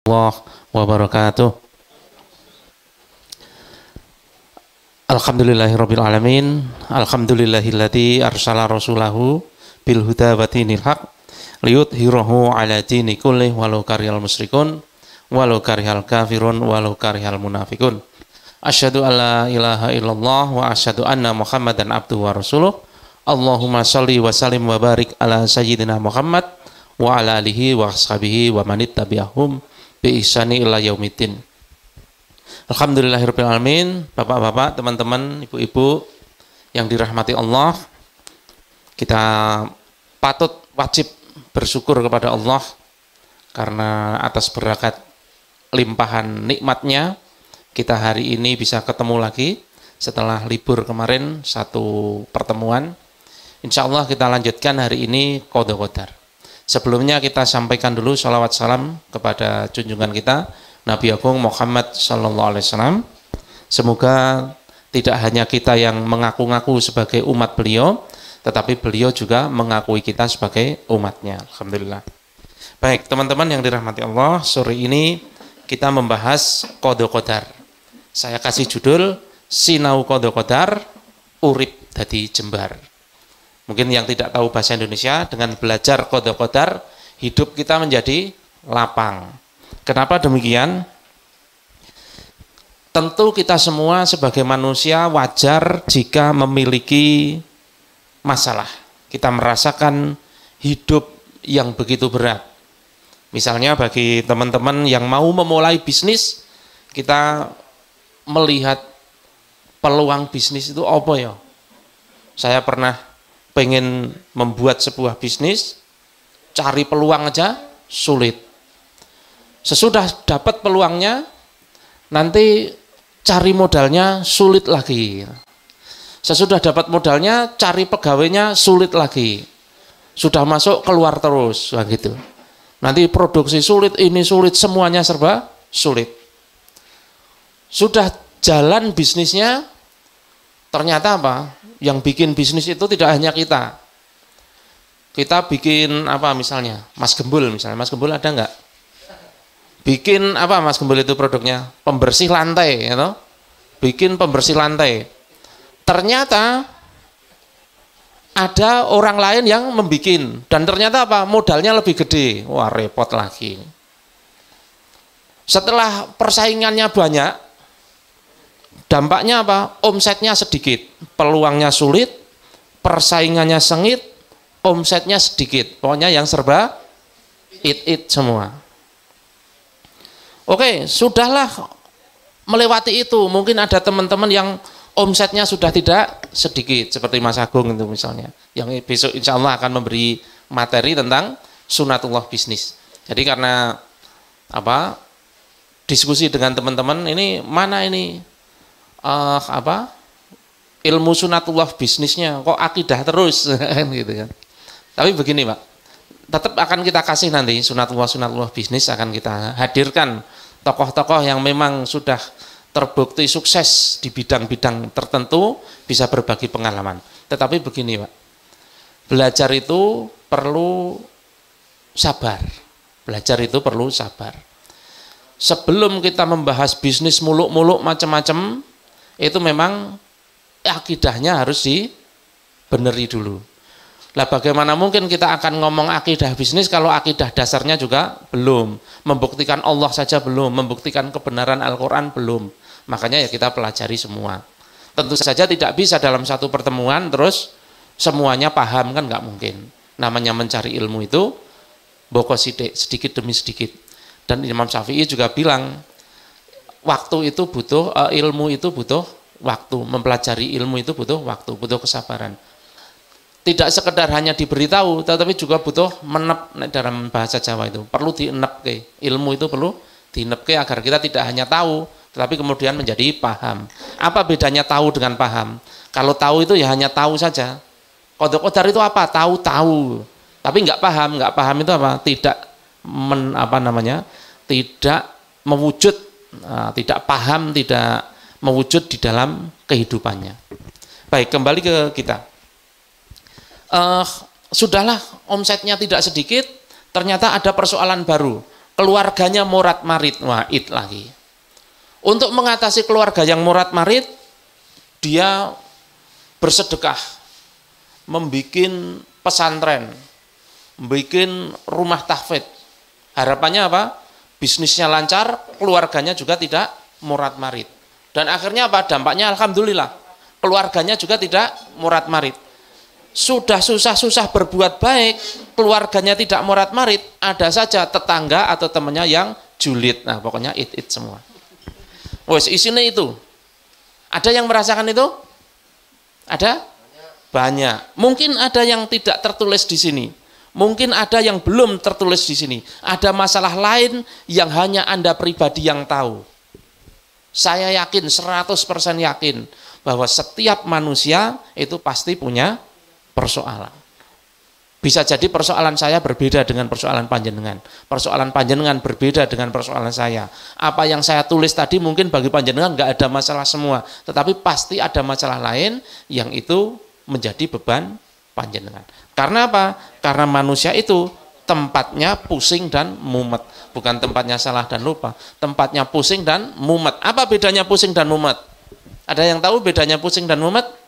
Allah wabarakatuh. Alhamdulillahirabbil alamin. Alhamdulillahilladzi arsala rasulahu bil huda wa dinil haq liyudhhirahu ala dini kullih walau karihal musyrikun walau karihal kafirun walau karihal munafikun. Asyhadu alla ilaha illallah wa asyhadu anna Muhammadan abduhu wa rasuluh. Allahumma shalli wa sallim wa barik ala sayyidina Muhammad wa ala alihi wa ashabihi wa man tabi'ahum bi ihsani ila yaumiddin. Alhamdulillahirabbil alamin. Bapak-bapak, teman-teman, ibu-ibu yang dirahmati Allah, kita patut wajib bersyukur kepada Allah karena atas berkat limpahan nikmatnya kita hari ini bisa ketemu lagi setelah libur kemarin satu pertemuan. Insya Allah kita lanjutkan hari ini Qadha Qadar. Sebelumnya kita sampaikan dulu sholawat salam kepada junjungan kita Nabi Agung Muhammad sallallahu alaihi wasallam. Semoga tidak hanya kita yang mengaku-ngaku sebagai umat beliau, tetapi beliau juga mengakui kita sebagai umatnya. Alhamdulillah. Baik, teman-teman yang dirahmati Allah, sore ini kita membahas Qadha Qadar. Saya kasih judul Sinau Qadha Qadar, Urip Dadi Jembar. Mungkin yang tidak tahu bahasa Indonesia, dengan belajar Qadha Qadar, hidup kita menjadi lapang. Kenapa demikian? Tentu kita semua sebagai manusia wajar jika memiliki masalah. Kita merasakan hidup yang begitu berat. Misalnya bagi teman-teman yang mau memulai bisnis, kita melihat peluang bisnis itu apa ya? Saya pernah pengen membuat sebuah bisnis, cari peluang aja sulit. Sesudah dapat peluangnya, nanti cari modalnya sulit lagi. Sesudah dapat modalnya, cari pegawainya sulit lagi. Sudah masuk, keluar terus, gitu. Nanti produksi sulit, ini sulit, semuanya serba sulit. Sudah jalan bisnisnya, ternyata apa? Yang bikin bisnis itu tidak hanya kita. Kita bikin apa misalnya? Mas Gembul misalnya. Mas Gembul ada nggak? Bikin apa Mas Gembul itu produknya? Pembersih lantai, ya toh? Bikin pembersih lantai. Ternyata ada orang lain yang membikin dan ternyata apa? Modalnya lebih gede. Wah, repot lagi. Setelah persaingannya banyak, dampaknya apa? Omsetnya sedikit, peluangnya sulit, persaingannya sengit, omsetnya sedikit. Pokoknya yang serba it semua. Oke, sudahlah melewati itu. Mungkin ada teman-teman yang omsetnya sudah tidak sedikit, seperti Mas Agung itu misalnya, yang besok insya Allah akan memberi materi tentang sunatullah bisnis. Jadi karena apa? Diskusi dengan teman-teman ini mana ini ilmu sunatullah bisnisnya kok akidah terus gitu kan. Tapi begini Pak, tetap akan kita kasih nanti sunatullah bisnis, akan kita hadirkan tokoh-tokoh yang memang sudah terbukti sukses di bidang-bidang tertentu, bisa berbagi pengalaman. Tetapi begini Pak, belajar itu perlu sabar. Belajar itu perlu sabar. Sebelum kita membahas bisnis muluk-muluk macam-macam, itu memang akidahnya harus dibeneri dulu. Lah bagaimana mungkin kita akan ngomong akidah bisnis kalau akidah dasarnya juga belum, membuktikan Allah saja belum, membuktikan kebenaran Al-Quran belum. Makanya ya kita pelajari semua. Tentu saja tidak bisa dalam satu pertemuan terus semuanya paham, kan nggak mungkin. Namanya mencari ilmu itu boko sidik, sedikit demi sedikit. Dan Imam Syafi'i juga bilang waktu itu butuh, ilmu itu butuh waktu, mempelajari ilmu itu butuh waktu, butuh kesabaran. Tidak sekedar hanya diberitahu, tetapi juga butuh menep dalam bahasa Jawa itu. Perlu dienepke. Ilmu itu perlu dienepke agar kita tidak hanya tahu, tetapi kemudian menjadi paham. Apa bedanya tahu dengan paham? Kalau tahu itu ya hanya tahu saja. Qadha Qadar itu apa? Tahu. Tapi nggak paham. Nggak paham itu apa? Tidak tidak mewujud, tidak paham, tidak mewujud di dalam kehidupannya. Baik, kembali ke kita. Sudahlah omsetnya tidak sedikit, ternyata ada persoalan baru. keluarganya morat-marit, wa'id lagi. Untuk mengatasi keluarga yang morat-marit, dia bersedekah, membuat pesantren, membuat rumah tahfidz. Harapannya apa? Bisnisnya lancar, keluarganya juga tidak morat-marit. Dan akhirnya apa? Dampaknya alhamdulillah, keluarganya juga tidak morat-marit. Sudah susah-susah berbuat baik, keluarganya tidak morat-marit, ada saja tetangga atau temannya yang julid. Nah, pokoknya it semua. Wes isinya itu. Ada yang merasakan itu? Ada? Banyak. Mungkin ada yang tidak tertulis di sini. Mungkin ada yang belum tertulis di sini. Ada masalah lain yang hanya Anda pribadi yang tahu. Saya yakin, 100% yakin bahwa setiap manusia itu pasti punya persoalan. Bisa jadi persoalan saya berbeda dengan persoalan panjenengan. Persoalan panjenengan berbeda dengan persoalan saya. Apa yang saya tulis tadi mungkin bagi panjenengan nggak ada masalah semua. Tetapi pasti ada masalah lain yang itu menjadi beban panjenengan. Karena apa? Karena manusia itu tempatnya pusing dan mumet. Bukan tempatnya salah dan lupa. Tempatnya pusing dan mumet. Apa bedanya pusing dan mumet? Ada yang tahu bedanya pusing dan mumet?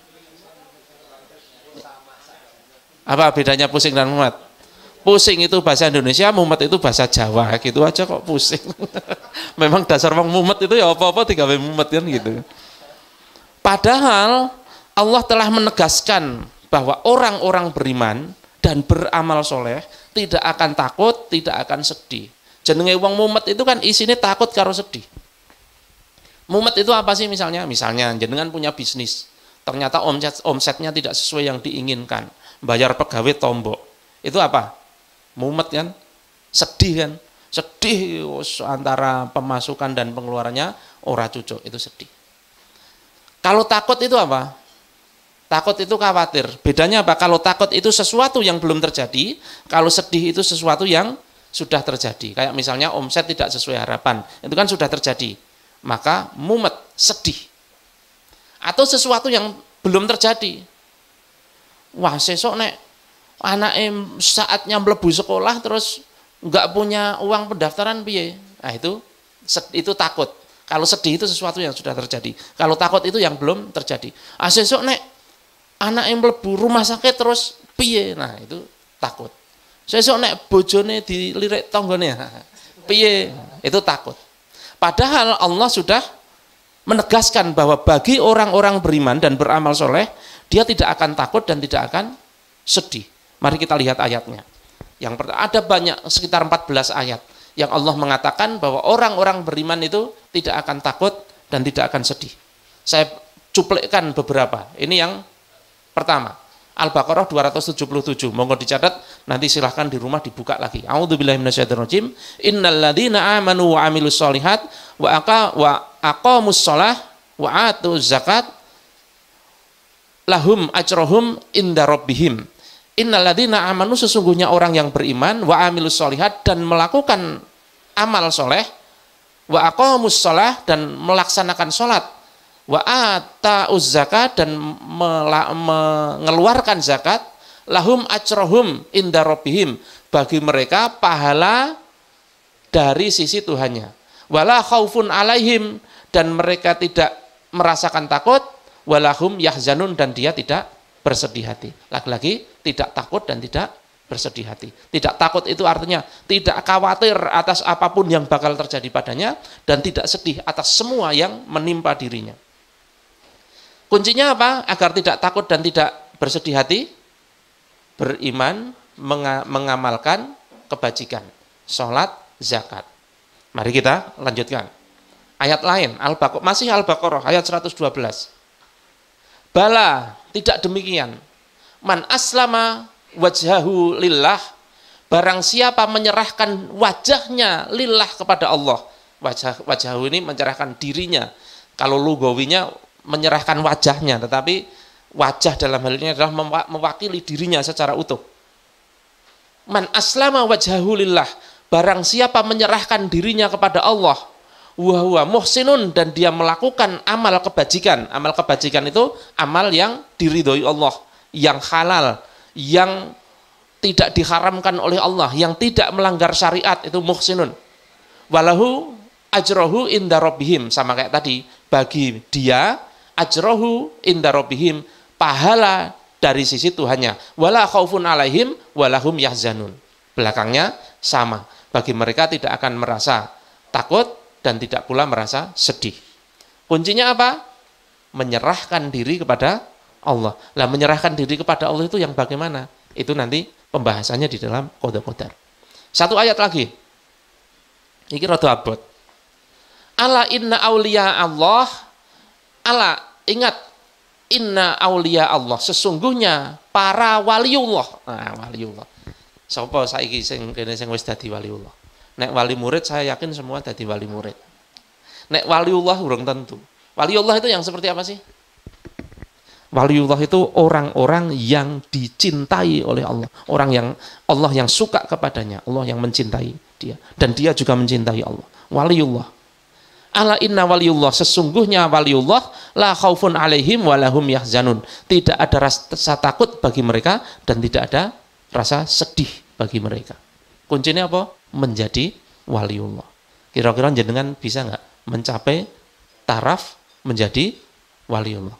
Apa bedanya pusing dan mumet? Pusing itu bahasa Indonesia, mumet itu bahasa Jawa, gitu aja kok pusing. Memang dasar wong mumet itu ya apa-apa digawe mumet kan gitu. Padahal Allah telah menegaskan bahwa orang-orang beriman dan beramal soleh tidak akan takut, tidak akan sedih. Jenenge wong mumet itu kan isinya takut karo sedih. Mumet itu apa sih misalnya? Misalnya jenengan punya bisnis, ternyata omsetnya tidak sesuai yang diinginkan. Bayar pegawai tombok, itu apa? Mumet kan? Sedih kan? Sedih antara pemasukan dan pengeluarannya ora cucuk, itu sedih. Kalau takut itu apa? Takut itu khawatir. Bedanya apa? Kalau takut itu sesuatu yang belum terjadi, kalau sedih itu sesuatu yang sudah terjadi. Kayak misalnya omset tidak sesuai harapan, itu kan sudah terjadi. Maka mumet, sedih. Atau sesuatu yang belum terjadi. Wah, sesok nek anaknya saatnya mlebu sekolah terus nggak punya uang pendaftaran piye? Nah, itu takut. Kalau sedih itu sesuatu yang sudah terjadi. Kalau takut itu yang belum terjadi. Ah, sesok nek anaknya mlebu rumah sakit terus piye? Nah, itu takut. Sesok nek bojone dilirik tanggane piye? Itu takut. Padahal Allah sudah menegaskan bahwa bagi orang-orang beriman dan beramal soleh, dia tidak akan takut dan tidak akan sedih. Mari kita lihat ayatnya. Yang pertama, ada banyak, sekitar 14 ayat yang Allah mengatakan bahwa orang-orang beriman itu tidak akan takut dan tidak akan sedih. Saya cuplikan beberapa. Ini yang pertama, Al-Baqarah 277. Monggo dicatat, nanti silahkan di rumah dibuka lagi. A'udzubillahi minasyaitonirrajim. Innalladzina amanu wa amilus solihat wa aqamus shalah wa atuz zakat lahum ajrohum inda rabbihim. Innalladzina amanu, sesungguhnya orang yang beriman, wa amilus solihat, dan melakukan amal soleh, wa aqamus shalah, dan melaksanakan sholat, wa ata'uz zakat, dan mengeluarkan zakat, lahum ajrohum inda rabbihim, bagi mereka pahala dari sisi Tuhannya, wala khaufun alaihim, dan mereka tidak merasakan takut, walahum yahzanun, dan dia tidak bersedih hati. Lagi-lagi tidak takut dan tidak bersedih hati. Tidak takut itu artinya tidak khawatir atas apapun yang bakal terjadi padanya, dan tidak sedih atas semua yang menimpa dirinya. Kuncinya apa? Agar tidak takut dan tidak bersedih hati? Beriman, mengamalkan kebajikan, sholat, zakat. Mari kita lanjutkan. Ayat lain, masih Al-Baqarah ayat 112. Bala, tidak demikian. Man aslama wajhahu lillah, barang siapa menyerahkan wajahnya lillah kepada Allah. Wajhahu ini menyerahkan dirinya. Kalau lugawinya menyerahkan wajahnya, tetapi wajah dalam hal ini adalah mewakili dirinya secara utuh. Man aslama wajhahu lillah, barang siapa menyerahkan dirinya kepada Allah, wa huwa muhsinun, dan dia melakukan amal kebajikan. Amal kebajikan itu amal yang diridhoi Allah, yang halal, yang tidak diharamkan oleh Allah, yang tidak melanggar syariat, itu muhsinun. walahu ajrohu inda rabbihim, sama kayak tadi, bagi dia ajrohu inda rabbihim, pahala dari sisi Tuhannya, wala khaufun alaihim walahum yahzanun. Belakangnya sama, bagi mereka tidak akan merasa takut dan tidak pula merasa sedih. Kuncinya apa? Menyerahkan diri kepada Allah. Lah menyerahkan diri kepada Allah itu yang bagaimana? Itu nanti pembahasannya di dalam qada qadar. Satu ayat lagi. Iki rada abot. Ala inna auliya Allah. Ala, ingat, inna auliya Allah, sesungguhnya para waliullah. Nah, waliullah. Sapa saiki sing kene sing wis dadi waliullah? Nek wali murid saya yakin semua dadi wali murid. Nek waliullah urung tentu. Waliullah itu yang seperti apa sih? Waliullah itu orang-orang yang dicintai oleh Allah, orang yang Allah yang suka kepadanya, Allah yang mencintai dia, dan dia juga mencintai Allah. Waliullah. Ala inna waliullah, sesungguhnya waliullah la khaufun alaihim walahum yahzanun. Tidak ada rasa takut bagi mereka dan tidak ada rasa sedih bagi mereka. Kuncinya apa? Menjadi waliullah. Kira-kira jenengan bisa nggak mencapai taraf menjadi waliullah?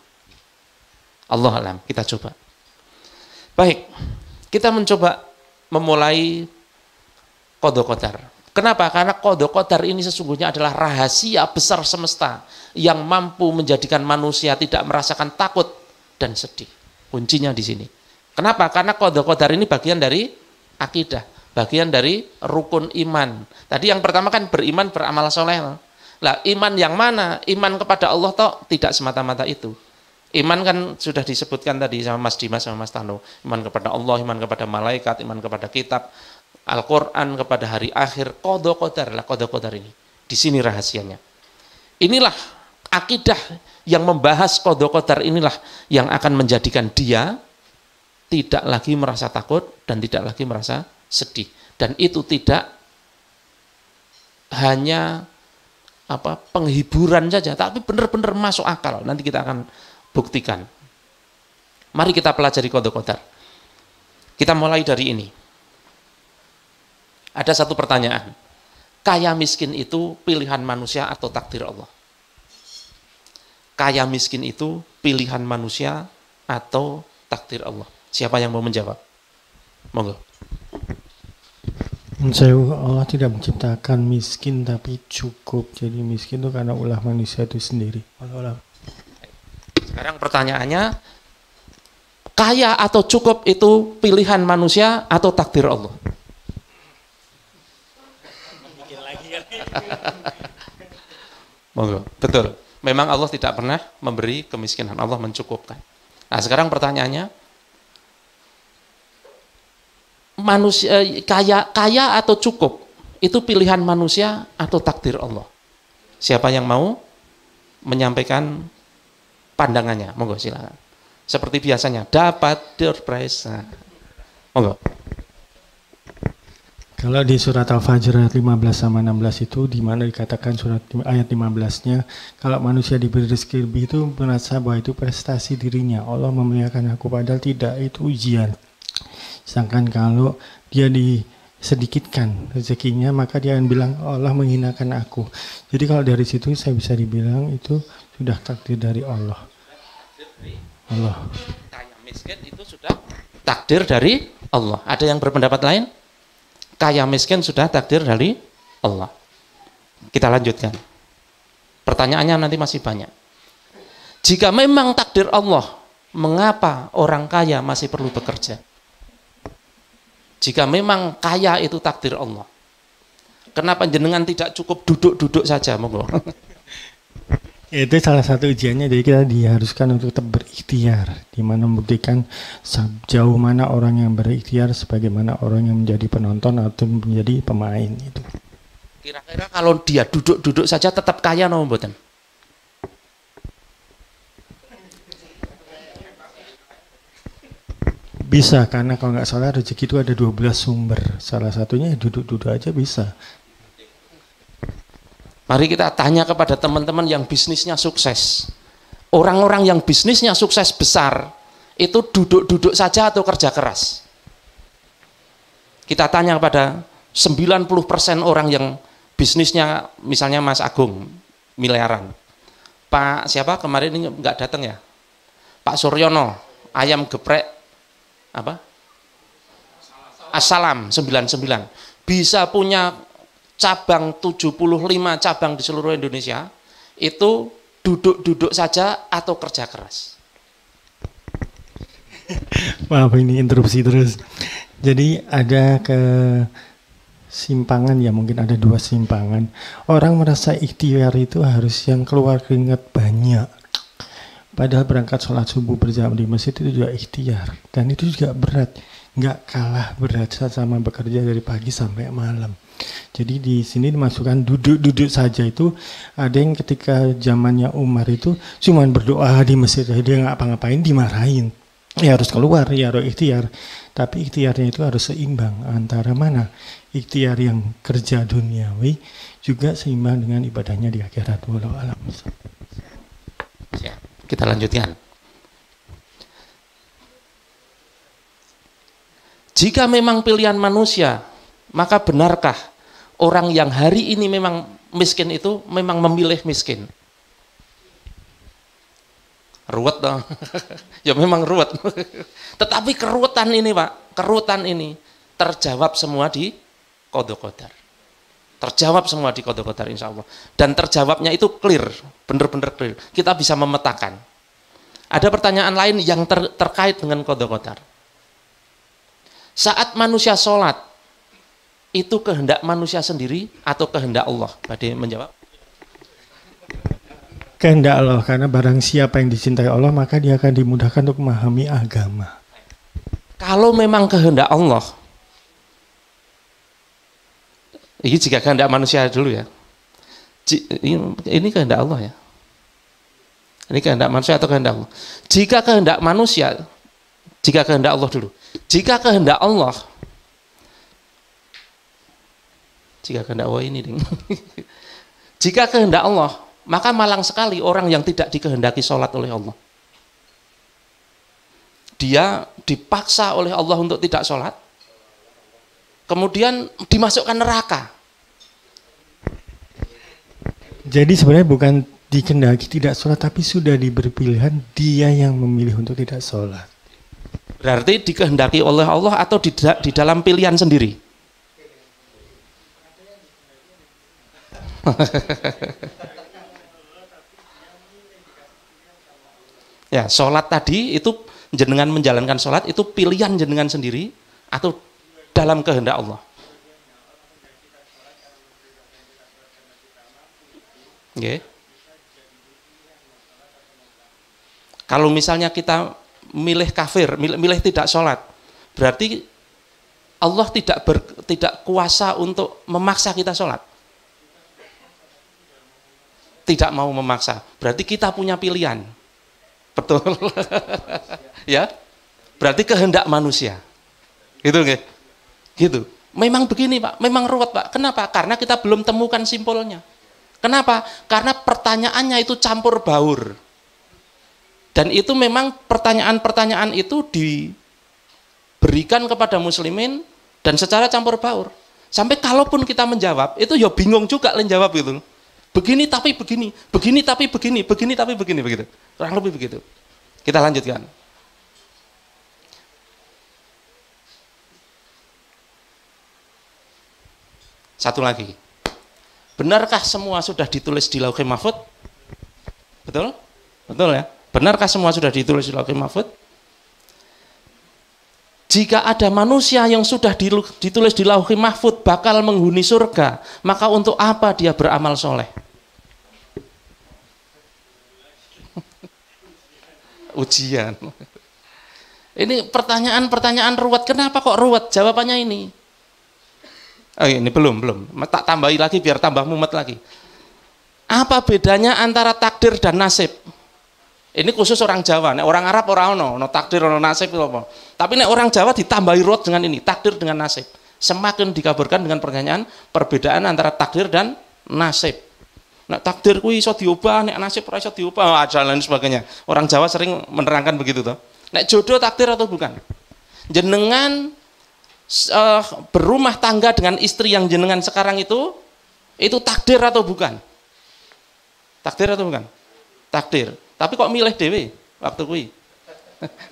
Allah alam, kita coba. Baik, kita mencoba memulai qada qadar. Kenapa? Karena qada qadar ini sesungguhnya adalah rahasia besar semesta yang mampu menjadikan manusia tidak merasakan takut dan sedih. Kuncinya di sini. Kenapa? Karena qada qadar ini bagian dari akidah, bagian dari rukun iman. Tadi yang pertama kan beriman, beramal soleh. Lah iman yang mana? Iman kepada Allah toh tidak semata-mata itu. Iman kan sudah disebutkan tadi sama Mas Dimas sama Mas Tano. Iman kepada Allah, iman kepada malaikat, iman kepada kitab, Al-Quran, kepada hari akhir. Qada qadar lah, qada qadar ini. Di sini rahasianya. Inilah akidah yang membahas qada qadar, inilah yang akan menjadikan dia tidak lagi merasa takut dan tidak lagi merasa sedih. Dan itu tidak hanya penghiburan saja, tapi benar-benar masuk akal. Nanti kita akan buktikan. Mari kita pelajari qada qadar. Kita mulai dari ini. Ada satu pertanyaan. Kaya miskin itu pilihan manusia atau takdir Allah? Kaya miskin itu pilihan manusia atau takdir Allah? Siapa yang mau menjawab? Monggo. Allah tidak menciptakan miskin tapi cukup. Jadi miskin itu karena ulah manusia itu sendiri. Allah. Sekarang pertanyaannya, kaya atau cukup itu pilihan manusia atau takdir Allah? Monggo. Betul. Memang Allah tidak pernah memberi kemiskinan, Allah mencukupkan. Nah, sekarang pertanyaannya, manusia kaya atau cukup itu pilihan manusia atau takdir Allah? Siapa yang mau menyampaikan pandangannya? Monggo silakan. Seperti biasanya, dapat door prize. Nah, monggo. Kalau di surat Al-Fajr ayat 15 sama 16 itu, di mana dikatakan surat ayat 15-nya, kalau manusia diberi rezeki lebih itu merasa bahwa itu prestasi dirinya. Allah memuliakan aku, padahal tidak, itu ujian. Sedangkan kalau dia disedikitkan rezekinya, maka dia akan bilang Allah menghinakan aku. Jadi kalau dari situ saya bisa dibilang itu sudah takdir dari Allah. Allah. Kaya miskin itu sudah takdir dari Allah. Ada yang berpendapat lain? Kaya miskin sudah takdir dari Allah. Kita lanjutkan. Pertanyaannya nanti masih banyak. Jika memang takdir Allah, mengapa orang kaya masih perlu bekerja? Jika memang kaya itu takdir Allah, kenapa jenengan tidak cukup duduk-duduk saja? Monggo. Itu salah satu ujiannya, jadi kita diharuskan untuk tetap berikhtiar, di mana membuktikan sejauh mana orang yang berikhtiar sebagaimana orang yang menjadi penonton atau menjadi pemain itu. Kira-kira kalau dia duduk-duduk saja tetap kaya no mboten? Bisa, karena kalau nggak salah rezeki itu ada 12 sumber, salah satunya duduk-duduk aja bisa. Mari kita tanya kepada teman-teman yang bisnisnya sukses. Orang-orang yang bisnisnya sukses besar, itu duduk-duduk saja atau kerja keras? Kita tanya kepada 90% orang yang bisnisnya misalnya Mas Agung miliaran. Pak siapa kemarin ini nggak datang ya? Pak Suryono, ayam geprek apa? Assalam 99. Bisa punya cabang 75 cabang di seluruh Indonesia, itu duduk-duduk saja atau kerja keras? Maaf ini interupsi terus. Jadi ada kesimpangan ya, mungkin ada dua simpangan. Orang merasa ikhtiar itu harus yang keluar keringat banyak. Padahal berangkat sholat subuh berjamaah di masjid itu juga ikhtiar. Dan itu juga berat. Nggak kalah berat sama bekerja dari pagi sampai malam. Jadi di sini dimasukkan duduk-duduk saja itu. Ada yang ketika zamannya Umar itu cuman berdoa di masjid. Dia nggak apa-ngapain dimarahin. Ya harus keluar, ya harus ikhtiar. Tapi ikhtiarnya itu harus seimbang antara mana? Ikhtiar yang kerja duniawi juga seimbang dengan ibadahnya di akhirat. Wallahu a'lam. Ya, kita lanjutkan. Jika memang pilihan manusia, maka benarkah orang yang hari ini memang miskin itu memang memilih miskin? Ruwet dong. Ya memang ruwet. Tetapi keruwetan ini Pak, keruwetan ini terjawab semua di qada qadar. Terjawab semua di qada qadar insya Allah. Dan terjawabnya itu clear, benar-benar clear. Kita bisa memetakan. Ada pertanyaan lain yang terkait dengan qada qadar. Saat manusia sholat, itu kehendak manusia sendiri atau kehendak Allah? Badai menjawab. Kehendak Allah, karena barang siapa yang dicintai Allah maka dia akan dimudahkan untuk memahami agama. Kalau memang kehendak Allah, ini jika kehendak manusia dulu ya, ini kehendak Allah ya, ini kehendak manusia atau kehendak Allah? Jika kehendak manusia, jika kehendak Allah dulu, jika kehendak Allah, jika kehendak Allah ini, jika kehendak Allah, maka malang sekali orang yang tidak dikehendaki sholat oleh Allah. Dia dipaksa oleh Allah untuk tidak sholat, kemudian dimasukkan neraka. Jadi sebenarnya bukan dikehendaki tidak sholat, tapi sudah diberi pilihan, dia yang memilih untuk tidak sholat. Berarti dikehendaki oleh Allah atau di dalam pilihan sendiri? Ya, sholat tadi itu jenengan menjalankan sholat itu pilihan jenengan sendiri atau dalam kehendak Allah? Okay. Kalau misalnya kita milih kafir, milih tidak sholat, berarti Allah tidak kuasa untuk memaksa kita sholat. Tidak mau memaksa, berarti kita punya pilihan. Betul. Ya. Berarti kehendak manusia. Gitu nggih. Gitu. Memang begini, Pak. Memang ruwet, Pak. Kenapa? Karena kita belum temukan simpulnya. Kenapa? Karena pertanyaannya itu campur baur. Dan itu memang pertanyaan-pertanyaan itu diberikan kepada muslimin dan secara campur baur. Sampai kalaupun kita menjawab, itu ya bingung juga jawab gitu. Begini tapi begini, begini tapi begini, begini tapi begini, begitu. Kurang lebih begitu. Kita lanjutkan. Satu lagi. Benarkah semua sudah ditulis di Lauhul Mahfuz? Betul? Betul ya? Benarkah semua sudah ditulis di Lauhul Mahfuz? Jika ada manusia yang sudah ditulis di Lauhul Mahfuz bakal menghuni surga, maka untuk apa dia beramal soleh? Ujian. Ini pertanyaan-pertanyaan ruwet. Kenapa kok ruwet? Jawabannya ini. Oh, ini belum. Tak tambahi lagi biar tambah mumet lagi. Apa bedanya antara takdir dan nasib? Ini khusus orang Jawa. Nek orang Arab orang no takdir ono nasib itu apa. Tapi nek orang Jawa ditambahi ruwet dengan ini, takdir dengan nasib. Semakin dikaburkan dengan pertanyaan perbedaan antara takdir dan nasib. Nek takdir kuwi iso diubah, nek nasib ora iso diubah, dan lain sebagainya. Orang Jawa sering menerangkan begitu toh. Nek jodoh takdir atau bukan? Jenengan berumah tangga dengan istri yang jenengan sekarang itu Itu takdir atau bukan? Takdir atau bukan? Takdir. Tapi kok milih dewe waktu kuwi?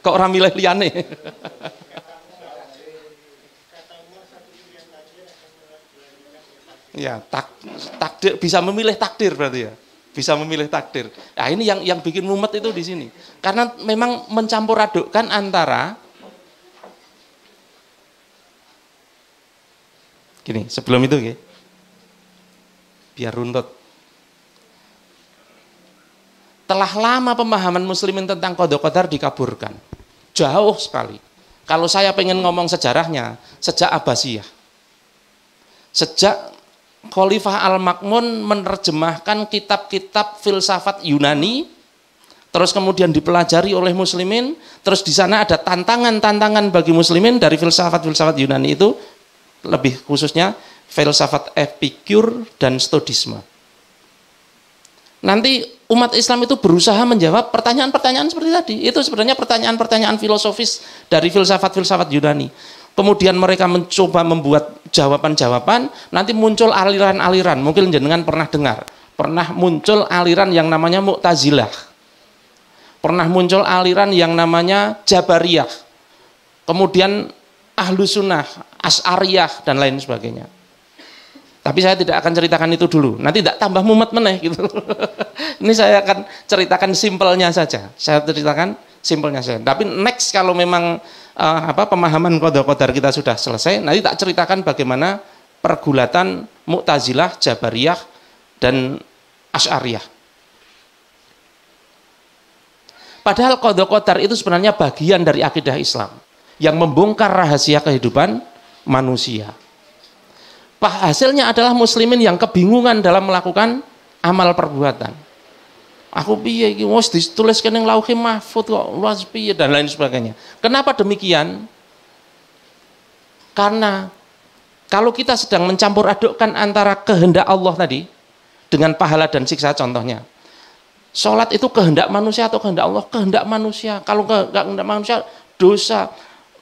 Kok orang milih liyane? Ya, takdir, bisa memilih takdir berarti ya. Bisa memilih takdir. Nah, ini yang bikin mumet itu di sini. Karena memang mencampur adukkan antara gini, sebelum itu ya. Biar runtut. Telah lama pemahaman muslimin tentang qada qadar dikaburkan. Jauh sekali. Kalau saya pengen ngomong sejarahnya, sejak Abbasiyah. Sejak Khalifah Al-Ma'mun menerjemahkan kitab-kitab filsafat Yunani, terus kemudian dipelajari oleh muslimin, terus di sana ada tantangan-tantangan bagi muslimin dari filsafat-filsafat Yunani itu, lebih khususnya filsafat Epicure dan Stoicisme. Nanti umat Islam itu berusaha menjawab pertanyaan-pertanyaan seperti tadi. Itu sebenarnya pertanyaan-pertanyaan filosofis dari filsafat-filsafat Yunani. Kemudian mereka mencoba membuat jawaban-jawaban, nanti muncul aliran-aliran. Mungkin jenengan pernah dengar, pernah muncul aliran yang namanya Mu'tazilah. Pernah muncul aliran yang namanya Jabariyah. Kemudian Ahlus Sunnah, Asy'ariyah dan lain sebagainya. Tapi saya tidak akan ceritakan itu dulu. Nanti tidak tambah mumet meneh gitu. Ini saya akan ceritakan simpelnya saja. Saya ceritakan simpelnya saja. Tapi next kalau memang pemahaman qada qadar kita sudah selesai, nanti tak ceritakan bagaimana pergulatan Mu'tazilah, Jabariyah dan Asy'ariyah. Padahal qada qadar itu sebenarnya bagian dari akidah Islam yang membongkar rahasia kehidupan manusia. Hasilnya adalah muslimin yang kebingungan dalam melakukan amal perbuatan. Aku piye iki wis ditulis kene Lauhul Mahfuz kok luas piye dan lain sebagainya. Kenapa demikian? Karena kalau kita sedang mencampur adukkan antara kehendak Allah tadi dengan pahala dan siksa, contohnya. Salat itu kehendak manusia atau kehendak Allah? Kehendak manusia. Kalau kehendak manusia dosa.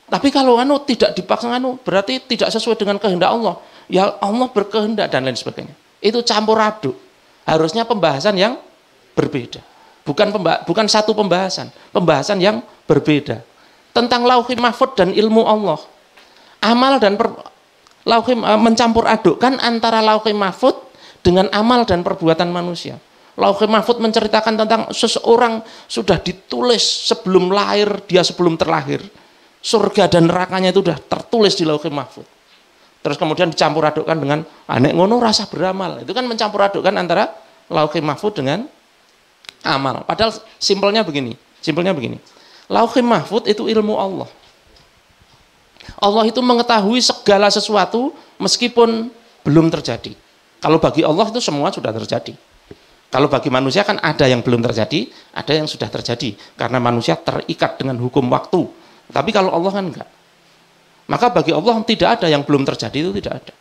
Tapi kalau tidak dipaksa berarti tidak sesuai dengan kehendak Allah. Ya Allah berkehendak dan lain sebagainya. Itu campur aduk. Harusnya pembahasan yang berbeda. Bukan satu pembahasan yang berbeda. Tentang Lauhul Mahfuz dan ilmu Allah. Amal dan mencampur adukkan antara Lauhul Mahfuz dengan amal dan perbuatan manusia. Lauhul Mahfuz menceritakan tentang seseorang sudah ditulis sebelum lahir, dia sebelum terlahir. Surga dan nerakanya itu sudah tertulis di Lauhul Mahfuz. Terus kemudian dicampur adukkan dengan nek ngono rasa beramal. Itu kan mencampur adukkan antara Lauhul Mahfuz dengan amal. Padahal simpelnya begini. Lauhul Mahfuz itu ilmu Allah. Allah itu mengetahui segala sesuatu meskipun belum terjadi. Kalau bagi Allah itu semua sudah terjadi. Kalau bagi manusia kan ada yang belum terjadi, ada yang sudah terjadi. Karena manusia terikat dengan hukum waktu. Tapi kalau Allah kan enggak. Maka bagi Allah tidak ada yang belum terjadi, itu tidak ada.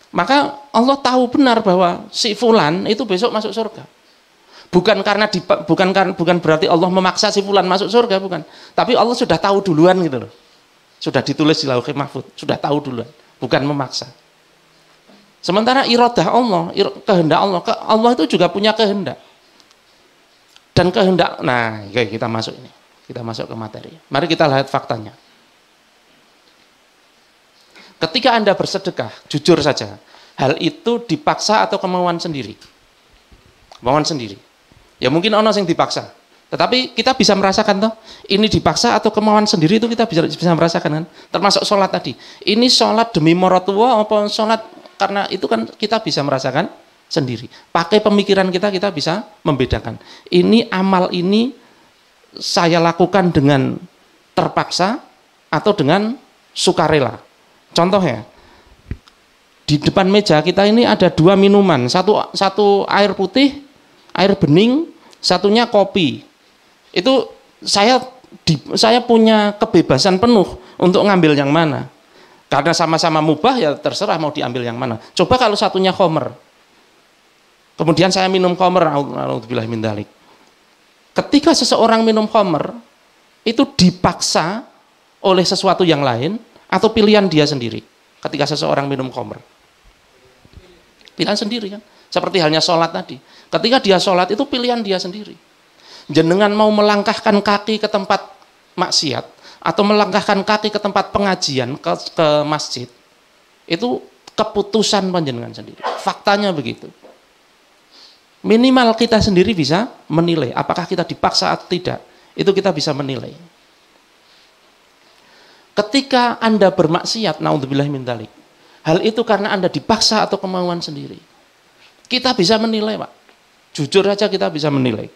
Maka Allah tahu benar bahwa si fulan itu besok masuk surga. Bukan berarti Allah memaksa si fulan masuk surga, bukan. Tapi Allah sudah tahu duluan gitu loh. Sudah ditulis di Lauhul Mahfuz, sudah tahu duluan, bukan memaksa. Sementara iradah Allah, kehendak Allah, Allah itu juga punya kehendak. Dan kehendak, nah kita masuk ini. Kita masuk ke materi. Mari kita lihat faktanya. Ketika Anda bersedekah, jujur saja, hal itu dipaksa atau kemauan sendiri? Kemauan sendiri. Ya mungkin ono yang dipaksa. Tetapi kita bisa merasakan toh, ini dipaksa atau kemauan sendiri itu kita bisa merasakan kan? Termasuk sholat tadi. Ini sholat demi maratuwa apa sholat karena itu kan kita bisa merasakan sendiri. Pakai pemikiran kita bisa membedakan. Ini amal ini saya lakukan dengan terpaksa atau dengan sukarela. Contohnya, di depan meja kita ini ada dua minuman, satu air putih, air bening, satunya kopi. Itu saya punya kebebasan penuh untuk ngambil yang mana. Karena sama-sama mubah ya terserah mau diambil yang mana. Coba kalau satunya khamr. Kemudian saya minum khamr, a'udzubillahi min dzalik. Ketika seseorang minum khamr, itu dipaksa oleh sesuatu yang lain atau pilihan dia sendiri ketika seseorang minum khamr? Pilihan sendiri kan. Seperti halnya sholat tadi. Ketika dia sholat itu pilihan dia sendiri. Jenengan mau melangkahkan kaki ke tempat maksiat atau melangkahkan kaki ke tempat pengajian, ke masjid, itu keputusan panjenengan sendiri. Faktanya begitu. Minimal kita sendiri bisa menilai apakah kita dipaksa atau tidak. Itu kita bisa menilai. Ketika Anda bermaksiat, naudzubillah min dzalik, hal itu karena Anda dipaksa atau kemauan sendiri. Kita bisa menilai, Pak. Jujur aja kita bisa menilai.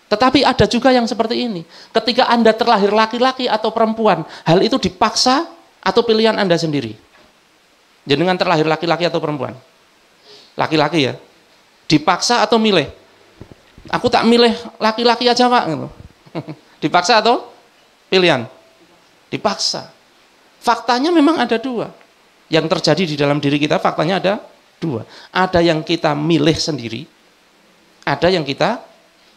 Tetapi ada juga yang seperti ini. Ketika Anda terlahir laki-laki atau perempuan, hal itu dipaksa atau pilihan Anda sendiri. Jenengan terlahir laki-laki atau perempuan? Laki-laki ya. Dipaksa atau milih? Aku tak milih laki-laki aja, Pak. Dipaksa atau pilihan? Dipaksa. Faktanya memang ada dua. Yang terjadi di dalam diri kita faktanya ada dua. Ada yang kita milih sendiri, ada yang kita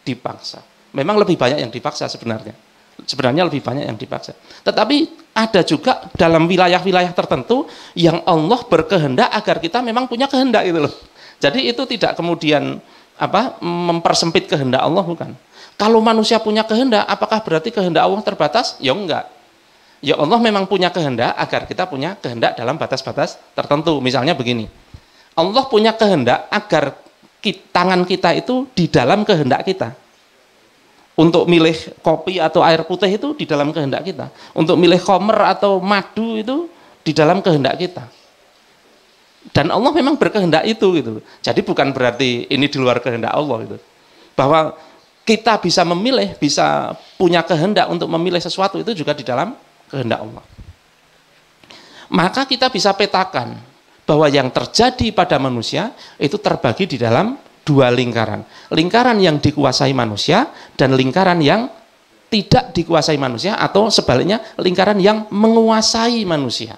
dipaksa. Memang lebih banyak yang dipaksa sebenarnya. Sebenarnya lebih banyak yang dipaksa. Tetapi ada juga dalam wilayah-wilayah tertentu yang Allah berkehendak agar kita memang punya kehendak gitu loh. Jadi itu tidak kemudian mempersempit kehendak Allah, bukan. Kalau manusia punya kehendak, apakah berarti kehendak Allah terbatas? Ya enggak. Ya Allah memang punya kehendak agar kita punya kehendak dalam batas-batas tertentu. Misalnya begini. Allah punya kehendak agar tangan kita itu di dalam kehendak kita. Untuk milih kopi atau air putih itu di dalam kehendak kita. Untuk milih khamr atau madu itu di dalam kehendak kita. Dan Allah memang berkehendak itu gitu. Jadi bukan berarti ini di luar kehendak Allah gitu. Bahwa kita bisa memilih, bisa punya kehendak untuk memilih sesuatu itu juga di dalam kehendak Allah. Maka kita bisa petakan bahwa yang terjadi pada manusia itu terbagi di dalam dua lingkaran. Lingkaran yang dikuasai manusia dan lingkaran yang tidak dikuasai manusia, atau sebaliknya lingkaran yang menguasai manusia.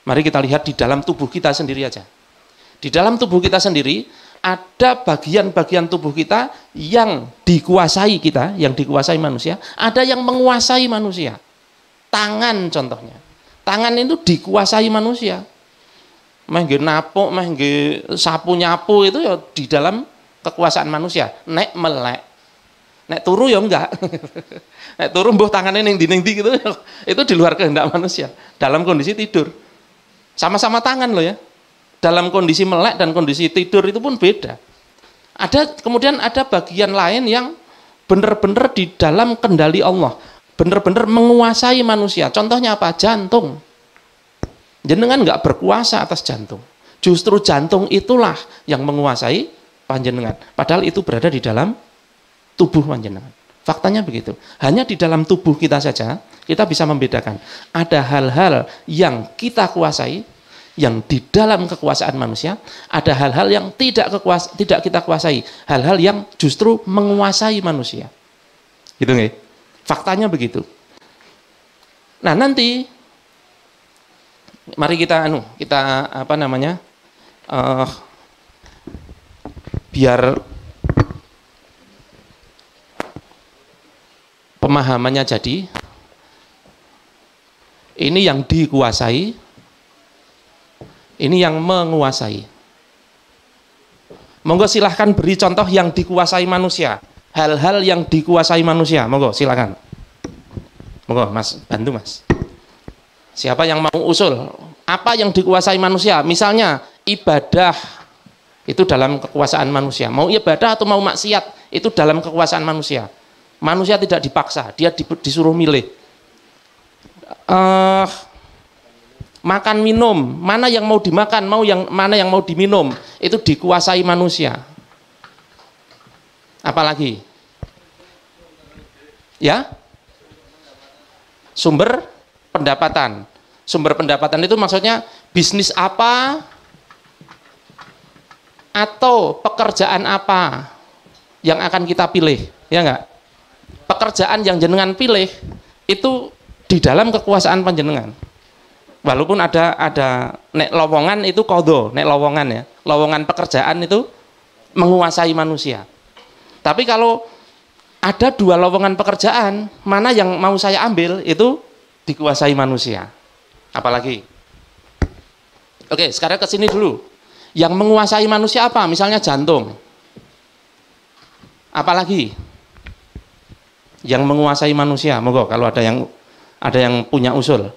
Mari kita lihat di dalam tubuh kita sendiri aja. Di dalam tubuh kita sendiri ada bagian-bagian tubuh kita yang dikuasai kita, yang dikuasai manusia, ada yang menguasai manusia. Tangan contohnya. Tangan itu dikuasai manusia. Meh nggih napuk, meh nggih sapu nyapu itu ya di dalam kekuasaan manusia. Nek melek, nek turu ya enggak. Nek turu mbuh tangane ning ndi gitu, itu di luar kehendak manusia. Dalam kondisi tidur. Sama-sama tangan loh ya. Dalam kondisi melek dan kondisi tidur itu pun beda. Kemudian ada bagian lain yang benar-benar di dalam kendali Allah. Benar-benar menguasai manusia. Contohnya apa? Jantung. Jenengan nggak berkuasa atas jantung. Justru jantung itulah yang menguasai panjenengan. Padahal itu berada di dalam tubuh panjenengan. Faktanya begitu. Hanya di dalam tubuh kita saja kita bisa membedakan. Ada hal-hal yang kita kuasai, yang di dalam kekuasaan manusia. Ada hal-hal yang tidak kita kuasai. Hal-hal yang justru menguasai manusia. Gitu nggak? Faktanya begitu. Nah nanti mari kita biar pemahamannya jadi, ini yang dikuasai, ini yang menguasai. Monggo silahkan beri contoh yang dikuasai manusia. Hal-hal yang dikuasai manusia, monggo silakan. Monggo Mas, bantu Mas. Siapa yang mau usul? Apa yang dikuasai manusia? Misalnya ibadah itu dalam kekuasaan manusia. Mau ibadah atau mau maksiat itu dalam kekuasaan manusia. Manusia tidak dipaksa, dia disuruh milih. Makan minum, mana yang mau dimakan, mana yang mau diminum, itu dikuasai manusia. Apalagi? Ya? Sumber pendapatan. Sumber pendapatan itu maksudnya bisnis apa atau pekerjaan apa yang akan kita pilih, ya enggak? Pekerjaan yang jenengan pilih itu di dalam kekuasaan panjenengan. Walaupun ada nek lowongan itu kodo, nek lowongan ya, lowongan pekerjaan itu menguasai manusia. Tapi kalau ada dua lowongan pekerjaan, mana yang mau saya ambil itu dikuasai manusia. Apalagi Oke, sekarang ke sini dulu. Yang menguasai manusia apa? Misalnya jantung. Apalagi yang menguasai manusia? Monggo kalau ada yang punya usul.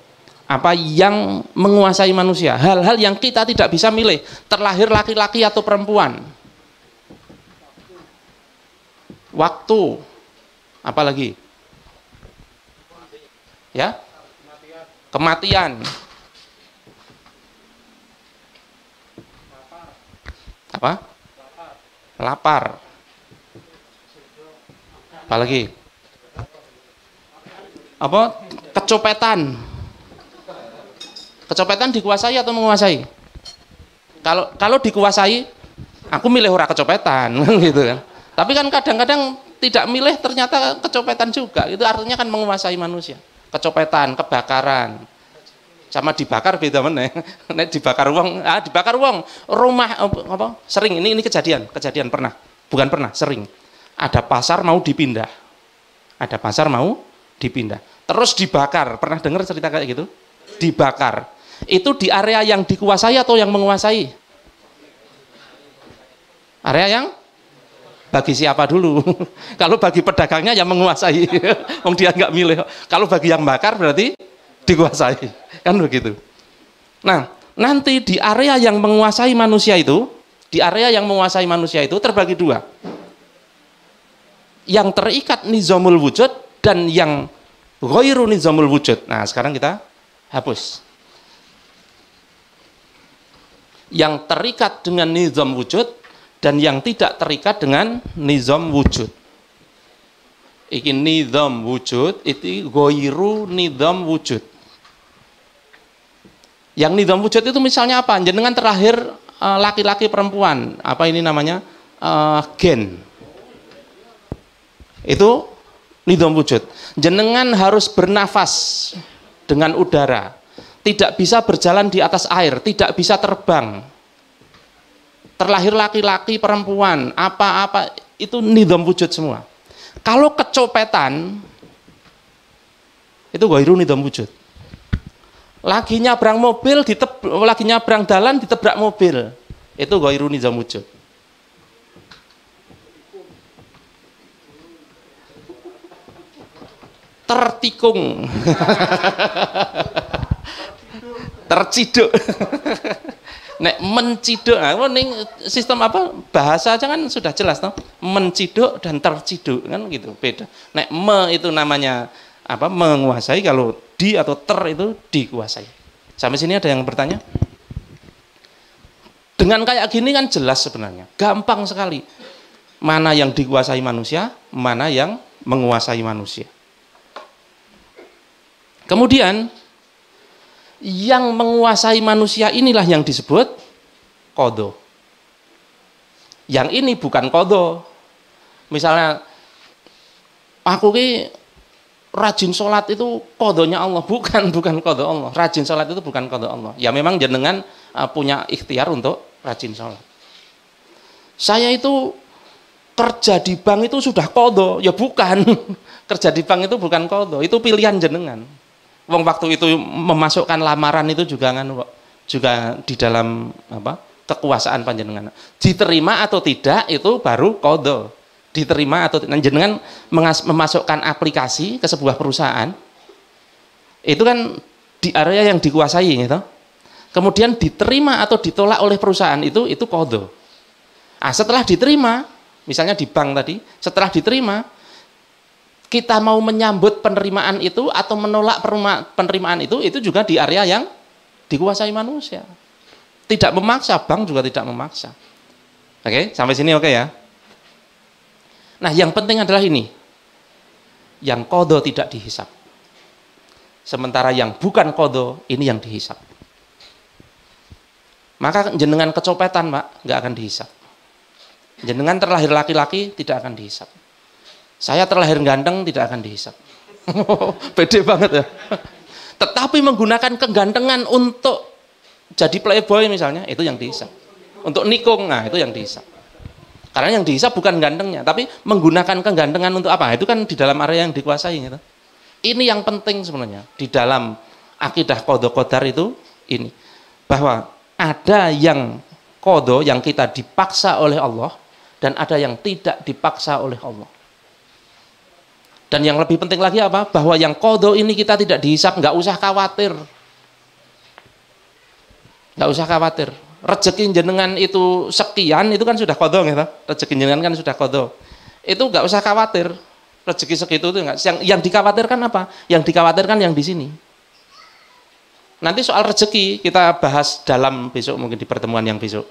Apa yang menguasai manusia? Hal-hal yang kita tidak bisa milih, terlahir laki-laki atau perempuan. Waktu. Apalagi? Ya? Kematian. Apa? Lapar. Apalagi? Apa? Kecopetan. Kecopetan dikuasai atau menguasai? Kalau dikuasai, aku milih ora kecopetan, gitu kan. Tapi kan kadang-kadang tidak milih ternyata kecopetan juga. Itu artinya kan menguasai manusia. Kecopetan, kebakaran. Sama dibakar beda meneh. Nek dibakar wong, rumah apa? Sering ini kejadian pernah. Bukan pernah, sering. Ada pasar mau dipindah. Terus dibakar. Pernah dengar cerita kayak gitu? Dibakar. Itu di area yang dikuasai atau yang menguasai? Area yang bagi siapa dulu? Kalau bagi pedagangnya yang menguasai, wong dia nggak milih. Kalau bagi yang bakar berarti dikuasai, kan begitu. Nah, nanti di area yang menguasai manusia itu, terbagi dua. Yang terikat nizamul wujud dan yang ghairu nizamul wujud. Nah, sekarang kita hapus. Yang terikat dengan nizam wujud dan yang tidak terikat dengan nizam wujud. Iki nizam wujud, itu ghairu nizam wujud. Yang nizam wujud itu misalnya apa? Jenengan terlahir laki-laki perempuan, apa ini namanya? Gen. Itu nizam wujud. Jenengan harus bernafas dengan udara. Tidak bisa berjalan di atas air, tidak bisa terbang. Terlahir laki-laki, perempuan, apa-apa itu nizam wujud semua. Kalau kecopetan itu ghairu nizam wujud. Lagi nyabrang dalan ditebrak mobil. Itu ghairu nizam wujud. Tertikung. Terciduk. Nek menciduk, ning sistem apa bahasa aja kan sudah jelas toh. Menciduk dan terciduk kan gitu, beda. Nek itu namanya apa? Menguasai, kalau di atau ter itu dikuasai. Sampai sini ada yang bertanya? Dengan kayak gini kan jelas sebenarnya, gampang sekali. Mana yang dikuasai manusia, mana yang menguasai manusia. Kemudian yang menguasai manusia inilah yang disebut qadha. Yang ini bukan qadha. Misalnya aku ki rajin sholat itu qadhanya Allah, bukan qadha Allah. Rajin sholat itu bukan qadha Allah. Ya memang jenengan punya ikhtiar untuk rajin sholat. Saya itu kerja di bank itu sudah qadha, ya bukan. Kerja di bank itu bukan qadha, itu pilihan jenengan. Wong waktu itu memasukkan lamaran itu juga juga di dalam apa? Kekuasaan panjenengan. Diterima atau tidak itu baru qadha. Diterima atau jenengan memasukkan aplikasi ke sebuah perusahaan. Itu kan di area yang dikuasai gitu. Kemudian diterima atau ditolak oleh perusahaan itu qadha. Setelah diterima, misalnya di bank tadi, setelah diterima kita mau menyambut penerimaan itu atau menolak penerimaan itu juga di area yang dikuasai manusia. Tidak memaksa, bank juga tidak memaksa. Oke, sampai sini oke ya. Nah, yang penting adalah ini. Yang qadha tidak dihisab. Sementara yang bukan qadha ini yang dihisab. Maka jenengan kecopetan, Pak, nggak akan dihisab. Jenengan terlahir laki-laki tidak akan dihisab. Saya terlahir ganteng tidak akan dihisab. Pede banget ya. Tetapi menggunakan kegantengan untuk jadi playboy misalnya, itu yang dihisab. Untuk nikung, nah itu yang dihisab. Karena yang dihisab bukan gantengnya, tapi menggunakan kegantengan untuk apa? Itu kan di dalam area yang dikuasai gitu. Ini yang penting sebenarnya di dalam akidah qadha qadar itu ini. Bahwa Ada yang qadha yang kita dipaksa oleh Allah, dan ada yang tidak dipaksa oleh Allah. Dan yang lebih penting lagi apa? Bahwa yang qadha ini kita tidak dihisab, nggak usah khawatir. Nggak usah khawatir. Rezeki jenengan itu sekian, itu kan sudah qadha gitu. Rezeki jenengan kan sudah qadha. Itu nggak usah khawatir. Rezeki segitu itu enggak. Yang dikhawatirkan apa? Yang dikhawatirkan yang di sini. Nanti soal rezeki kita bahas dalam besok, mungkin di pertemuan yang besok.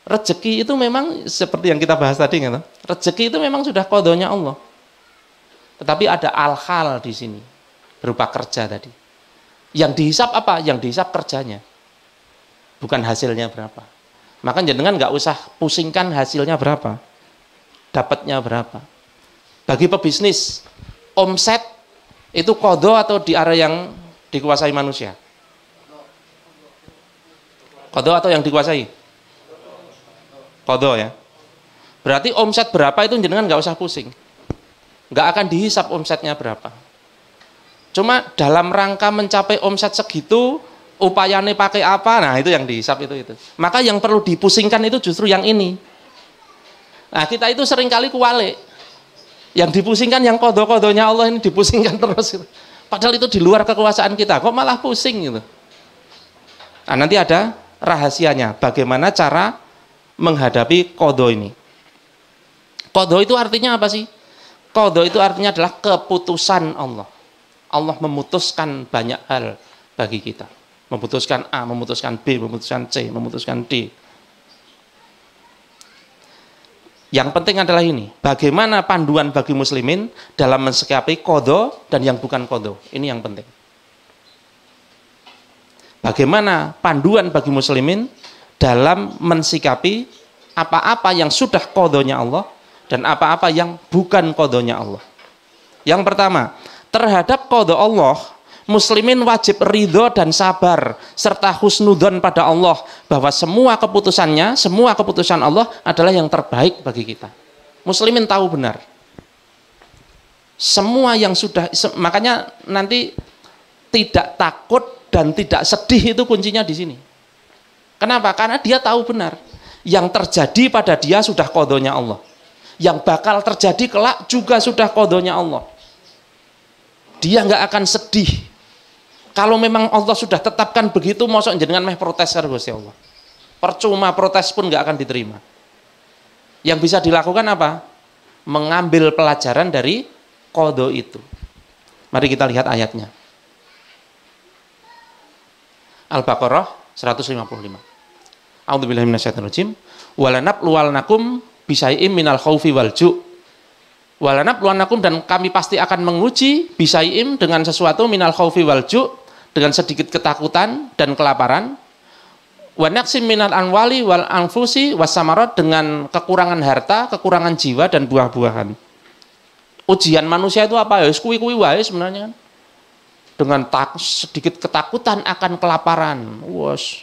Rezeki itu memang seperti yang kita bahas tadi gitu. Rezeki itu memang sudah qadhanya Allah. Tetapi ada al-hal di sini berupa kerja tadi. Yang dihisap apa? Yang dihisap kerjanya. Bukan hasilnya berapa. Maka jenengan nggak usah pusingkan hasilnya berapa. Dapatnya berapa. Bagi pebisnis, omset itu qadha atau di area yang dikuasai manusia? Qadha atau yang dikuasai? Qadha ya. Berarti omset berapa itu jenengan nggak usah pusing. Nggak akan dihisap omsetnya berapa. Cuma dalam rangka mencapai omset segitu, upayanya pakai apa, nah itu yang dihisap itu. Maka yang perlu dipusingkan itu justru yang ini. Nah kita itu seringkali kuwalik. Yang dipusingkan yang qadha-qadhanya Allah ini dipusingkan terus. Padahal itu di luar kekuasaan kita, kok malah pusing gitu. Nah nanti ada rahasianya, bagaimana cara menghadapi qadha ini. Qadha itu artinya apa sih? Qadha itu artinya adalah keputusan Allah. Allah memutuskan banyak hal bagi kita. Memutuskan A, memutuskan B, memutuskan C, memutuskan D. Yang penting adalah ini, bagaimana panduan bagi muslimin dalam mensikapi qadha dan yang bukan qadha. Ini yang penting. Bagaimana panduan bagi muslimin dalam mensikapi apa-apa yang sudah qadhanya Allah dan apa-apa yang bukan qadhanya Allah. Yang pertama, terhadap qadha Allah, muslimin wajib ridho dan sabar serta husnudzon pada Allah bahwa semua keputusannya, semua keputusan Allah adalah yang terbaik bagi kita. Muslimin tahu benar. Semua yang sudah, makanya nanti tidak takut dan tidak sedih itu kuncinya di sini. Kenapa? Karena dia tahu benar yang terjadi pada dia sudah qadhanya Allah. Yang bakal terjadi kelak juga sudah qadhanya Allah. Dia nggak akan sedih. Kalau memang Allah sudah tetapkan begitu, mosok jenengan meh protes karo Gusti Allah. Percuma, protes pun nggak akan diterima. Yang bisa dilakukan apa? Mengambil pelajaran dari qadha itu. Mari kita lihat ayatnya. Al-Baqarah 155. A'udzubillahi minasyaitonirrajim. Walanabluwannakum bisai'im minal khaufi wal ju'. Walanabluwannakum, dan kami pasti akan menguji bisai'im dengan sesuatu minal khaufi wal ju', dengan sedikit ketakutan dan kelaparan. Wa naqsim minal anwali wal anfusi wasamarat, dengan kekurangan harta, kekurangan jiwa dan buah-buahan. Ujian manusia itu apa ya? Kuwi-kuwi wae sebenarnya kan. Dengan sedikit ketakutan akan kelaparan. Wes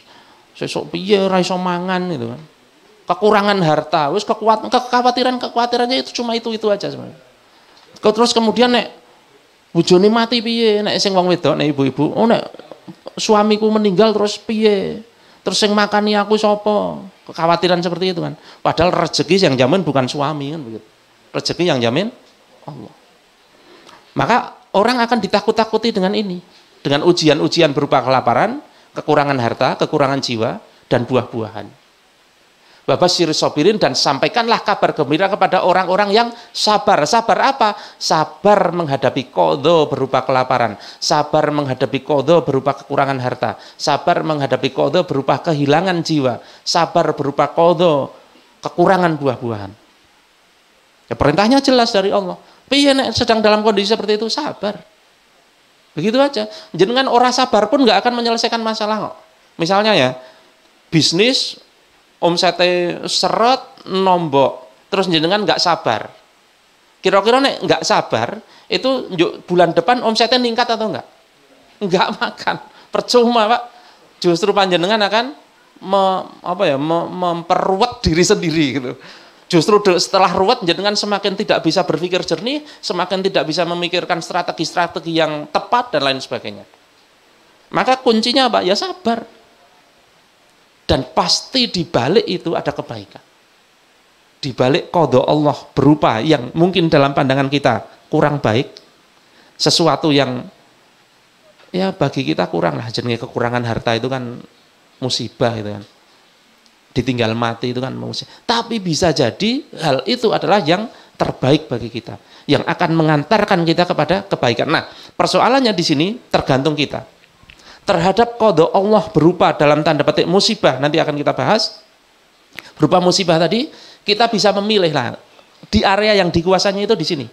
sesuk piye ora iso mangan gitu kan. Kekurangan harta, wes kekhawatirannya itu cuma itu aja sebenarnya. Terus kemudian nek bojone mati piye, nek sing wong wedok, nek ibu-ibu, oh nek suamiku meninggal terus piye? Terus sing makani aku sapa? Kekhawatiran seperti itu kan. Padahal rezeki yang jamin bukan suami kan begitu. Rezeki yang jamin Allah. Maka orang akan ditakut-takuti dengan ini, dengan ujian-ujian berupa kelaparan, kekurangan harta, kekurangan jiwa dan buah-buahan. Babasyir sabirin, dan sampaikanlah kabar gembira kepada orang-orang yang sabar. Sabar apa? Sabar menghadapi qadha berupa kelaparan, sabar menghadapi qadha berupa kekurangan harta, sabar menghadapi qadha berupa kehilangan jiwa, sabar berupa qadha kekurangan buah-buahan. Ya, perintahnya jelas dari Allah. Piye nek sedang dalam kondisi seperti itu, sabar. Begitu aja. Jenengan ora sabar pun nggak akan menyelesaikan masalah kok. Misalnya ya, bisnis omsete seret nombok, terus jenengan nggak sabar. Kira-kira nek nggak sabar, itu bulan depan omsetnya ningkat atau enggak? Enggak makan. Percuma, Pak. Justru panjenengan akan memperruwet diri sendiri gitu. Justru setelah ruwet, jenengan semakin tidak bisa berpikir jernih, semakin tidak bisa memikirkan strategi-strategi yang tepat dan lain sebagainya. Maka kuncinya apa? Ya sabar. Dan pasti di balik itu ada kebaikan. Di balik qada Allah berupa yang mungkin dalam pandangan kita kurang baik, sesuatu yang ya bagi kita kurang lah, jenenge kekurangan harta itu kan musibah itu kan. Ditinggal mati itu kan musibah. Tapi bisa jadi hal itu adalah yang terbaik bagi kita, yang akan mengantarkan kita kepada kebaikan. Nah, persoalannya di sini tergantung kita terhadap qada Allah berupa dalam tanda petik musibah. Nanti akan kita bahas berupa musibah tadi, kita bisa memilih lah di area yang dikuasanya itu di sini.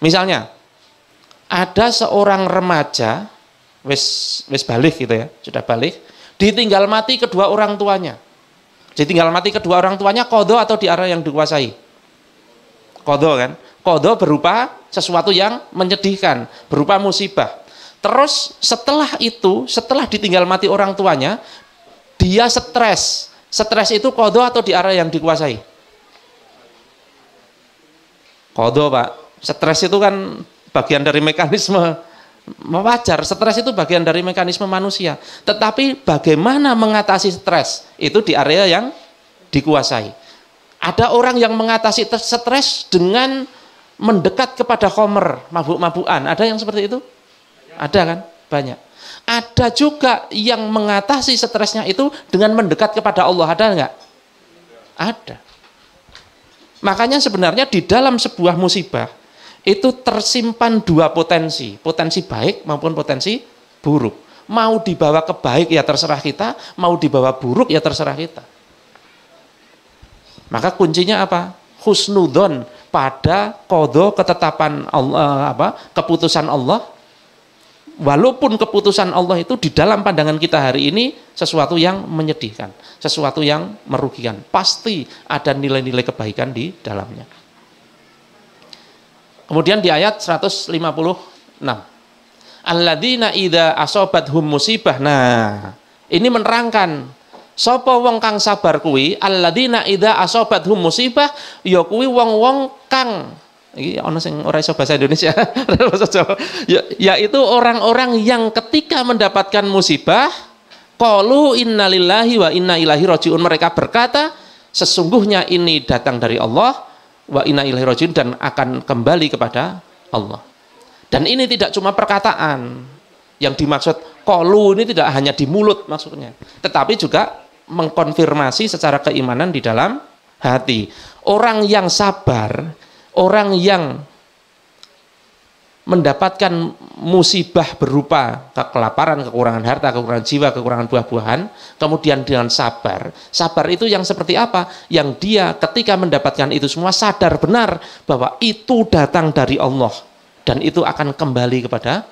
Misalnya ada seorang remaja wis balik gitu ya, sudah balik, ditinggal mati kedua orang tuanya. Ditinggal mati kedua orang tuanya, qada atau di area yang dikuasai? Qada kan? Qada berupa sesuatu yang menyedihkan, berupa musibah. Terus setelah itu, setelah ditinggal mati orang tuanya, dia stres. Stres itu qada atau di area yang dikuasai? Qada, Pak. Stres itu kan bagian dari mekanisme wajar. Stres itu bagian dari mekanisme manusia. Tetapi bagaimana mengatasi stres? Itu di area yang dikuasai. Ada orang yang mengatasi stres dengan mendekat kepada khamr, mabuk-mabukan. Ada yang seperti itu? Ada kan? Banyak. Ada juga yang mengatasi stresnya itu dengan mendekat kepada Allah. Ada enggak? Ada. Makanya sebenarnya di dalam sebuah musibah itu tersimpan dua potensi. Potensi baik maupun potensi buruk. Mau dibawa ke baik ya terserah kita, mau dibawa buruk ya terserah kita. Maka kuncinya apa? Husnudzon pada qada ketetapan Allah, keputusan Allah. Walaupun keputusan Allah itu di dalam pandangan kita hari ini sesuatu yang menyedihkan, sesuatu yang merugikan, pasti ada nilai-nilai kebaikan di dalamnya. Kemudian di ayat 156, alladzina idza asobathum musibah. Nah, ini menerangkan sapa wong kang sabar kuwi, alladzina idza asobathum musibah, ya kuwi wong-wong kang iki ana sing ora iso bahasa Indonesia. Yaitu orang-orang yang ketika mendapatkan musibah, qalu innalillahi wa inna ilaihi rajiun, mereka berkata sesungguhnya ini datang dari Allah wa inna ilaihi rajiun, dan akan kembali kepada Allah. Dan ini tidak cuma perkataan. Yang dimaksud qalu ini tidak hanya di mulut maksudnya, tetapi juga mengkonfirmasi secara keimanan di dalam hati. Orang yang sabar, orang yang mendapatkan musibah berupa kelaparan, kekurangan harta, kekurangan jiwa, kekurangan buah-buahan, kemudian dengan sabar. Sabar itu yang seperti apa? Yang dia ketika mendapatkan itu semua sadar benar bahwa itu datang dari Allah dan itu akan kembali kepada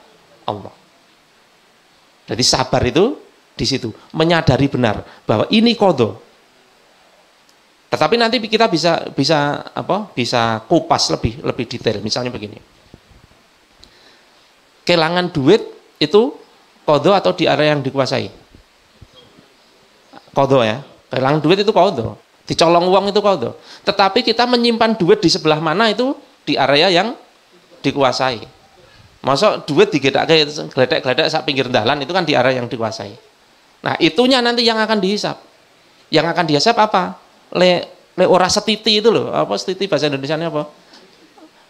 Allah. Jadi sabar itu di situ, menyadari benar bahwa ini qada. Tetapi nanti kita bisa kupas lebih detail. Misalnya begini. Kehilangan duit itu qada atau di area yang dikuasai? Qada ya. Kehilangan duit itu qada. Dicolong uang itu qada. Tetapi kita menyimpan duit di sebelah mana itu di area yang dikuasai. Masa duit digedake gledek-gledek sak pinggir dalan itu kan di area yang dikuasai. Nah, itunya nanti yang akan dihisap. Yang akan dihisap apa? Le ora setiti itu loh. Apa setiti bahasa Indonesianya apa?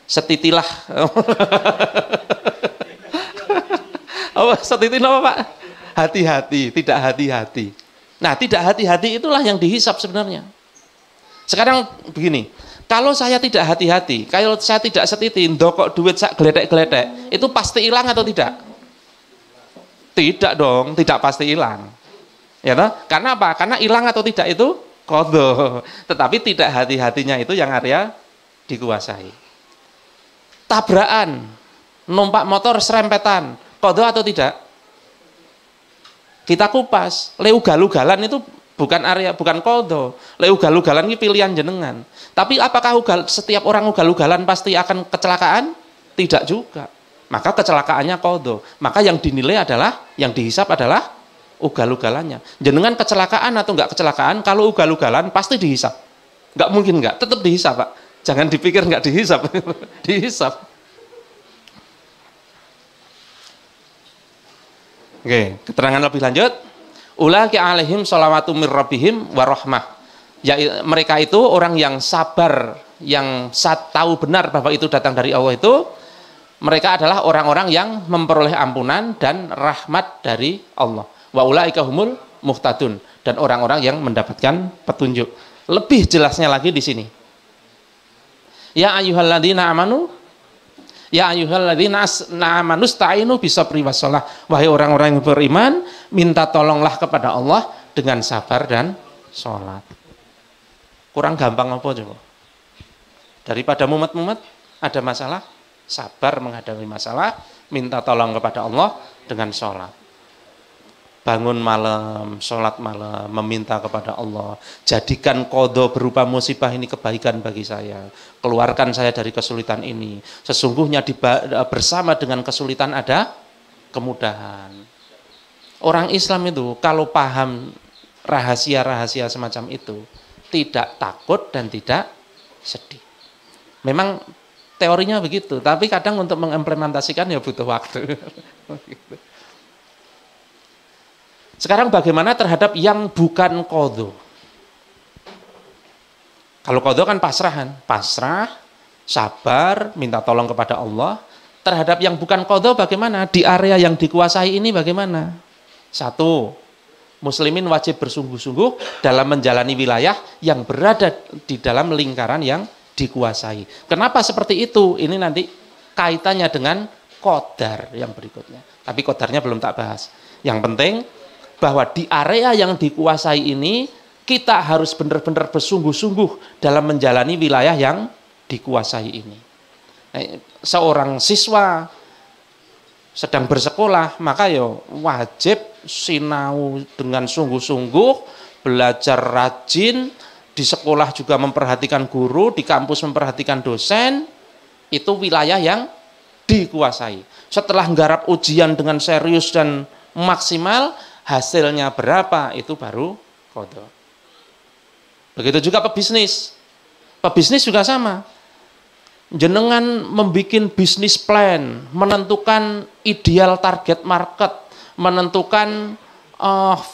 Setitilah. Apa setiti apa, Pak? Hati-hati, tidak hati-hati. Nah, tidak hati-hati itulah yang dihisap sebenarnya. Sekarang begini, kalau saya tidak hati-hati, kalau saya tidak setiti, ndokok duit sak gledek-gledek, itu pasti hilang atau tidak? Tidak dong, tidak pasti hilang. Ya toh? Karena apa? Karena hilang atau tidak itu qada. Tetapi tidak hati-hatinya itu yang area dikuasai. Tabrakan, numpak motor serempetan, qada atau tidak? Kita kupas. Ugal-ugalan itu bukan area, bukan qada. Ugal-ugalan ini pilihan jenengan. Tapi apakah setiap orang ugal-ugalan pasti akan kecelakaan? Tidak juga. Maka kecelakaannya qada. Maka yang dinilai adalah, yang dihisap adalah ugal-ugalannya. Jenengan kecelakaan atau enggak kecelakaan, kalau ugal-ugalan pasti dihisap. Enggak mungkin enggak, tetap dihisap, Pak. Jangan dipikir enggak dihisap. Dihisap. Oke, keterangan lebih lanjut. Ulaika alaihim shalawatu mir rabbihim wa rahmah. Ya, mereka itu orang yang sabar, yang tahu benar bahwa itu datang dari Allah itu, mereka adalah orang-orang yang memperoleh ampunan dan rahmat dari Allah. Wa ulaika humul muhtadun, dan orang-orang yang mendapatkan petunjuk. Lebih jelasnya lagi di sini. Ya ayyuhalladzina amanu, ya ayyuhalladzina amanu sta'inu bisabri wassalah. Wahai orang-orang yang beriman, minta tolonglah kepada Allah dengan sabar dan sholat. Kurang gampang apa coba? Daripada mumet-mumet, ada masalah, sabar menghadapi masalah, minta tolong kepada Allah dengan sholat. Bangun malam, sholat malam, meminta kepada Allah, jadikan qadha berupa musibah ini kebaikan bagi saya, keluarkan saya dari kesulitan ini. Sesungguhnya bersama dengan kesulitan ada kemudahan. Orang Islam itu kalau paham rahasia-rahasia semacam itu, tidak takut dan tidak sedih. Memang teorinya begitu, tapi kadang untuk mengimplementasikan ya butuh waktu. Sekarang bagaimana terhadap yang bukan qadha? Kalau qadha kan pasrah, sabar, minta tolong kepada Allah. Terhadap yang bukan qadha bagaimana? Di area yang dikuasai ini bagaimana? Satu, muslimin wajib bersungguh-sungguh dalam menjalani wilayah yang berada di dalam lingkaran yang dikuasai. Kenapa seperti itu? Ini nanti kaitannya dengan qadar yang berikutnya. Tapi qadarnya belum tak bahas. Yang penting bahwa di area yang dikuasai ini kita harus benar-benar bersungguh-sungguh dalam menjalani wilayah yang dikuasai ini. Seorang siswa sedang bersekolah, maka ya wajib sinau dengan sungguh-sungguh, belajar rajin, di sekolah juga memperhatikan guru, di kampus memperhatikan dosen. Itu wilayah yang dikuasai. Setelah nggarap ujian dengan serius dan maksimal, hasilnya berapa, itu baru qadha. Begitu juga pebisnis. Pebisnis juga sama. Jenengan membuat bisnis plan, menentukan ideal target market, menentukan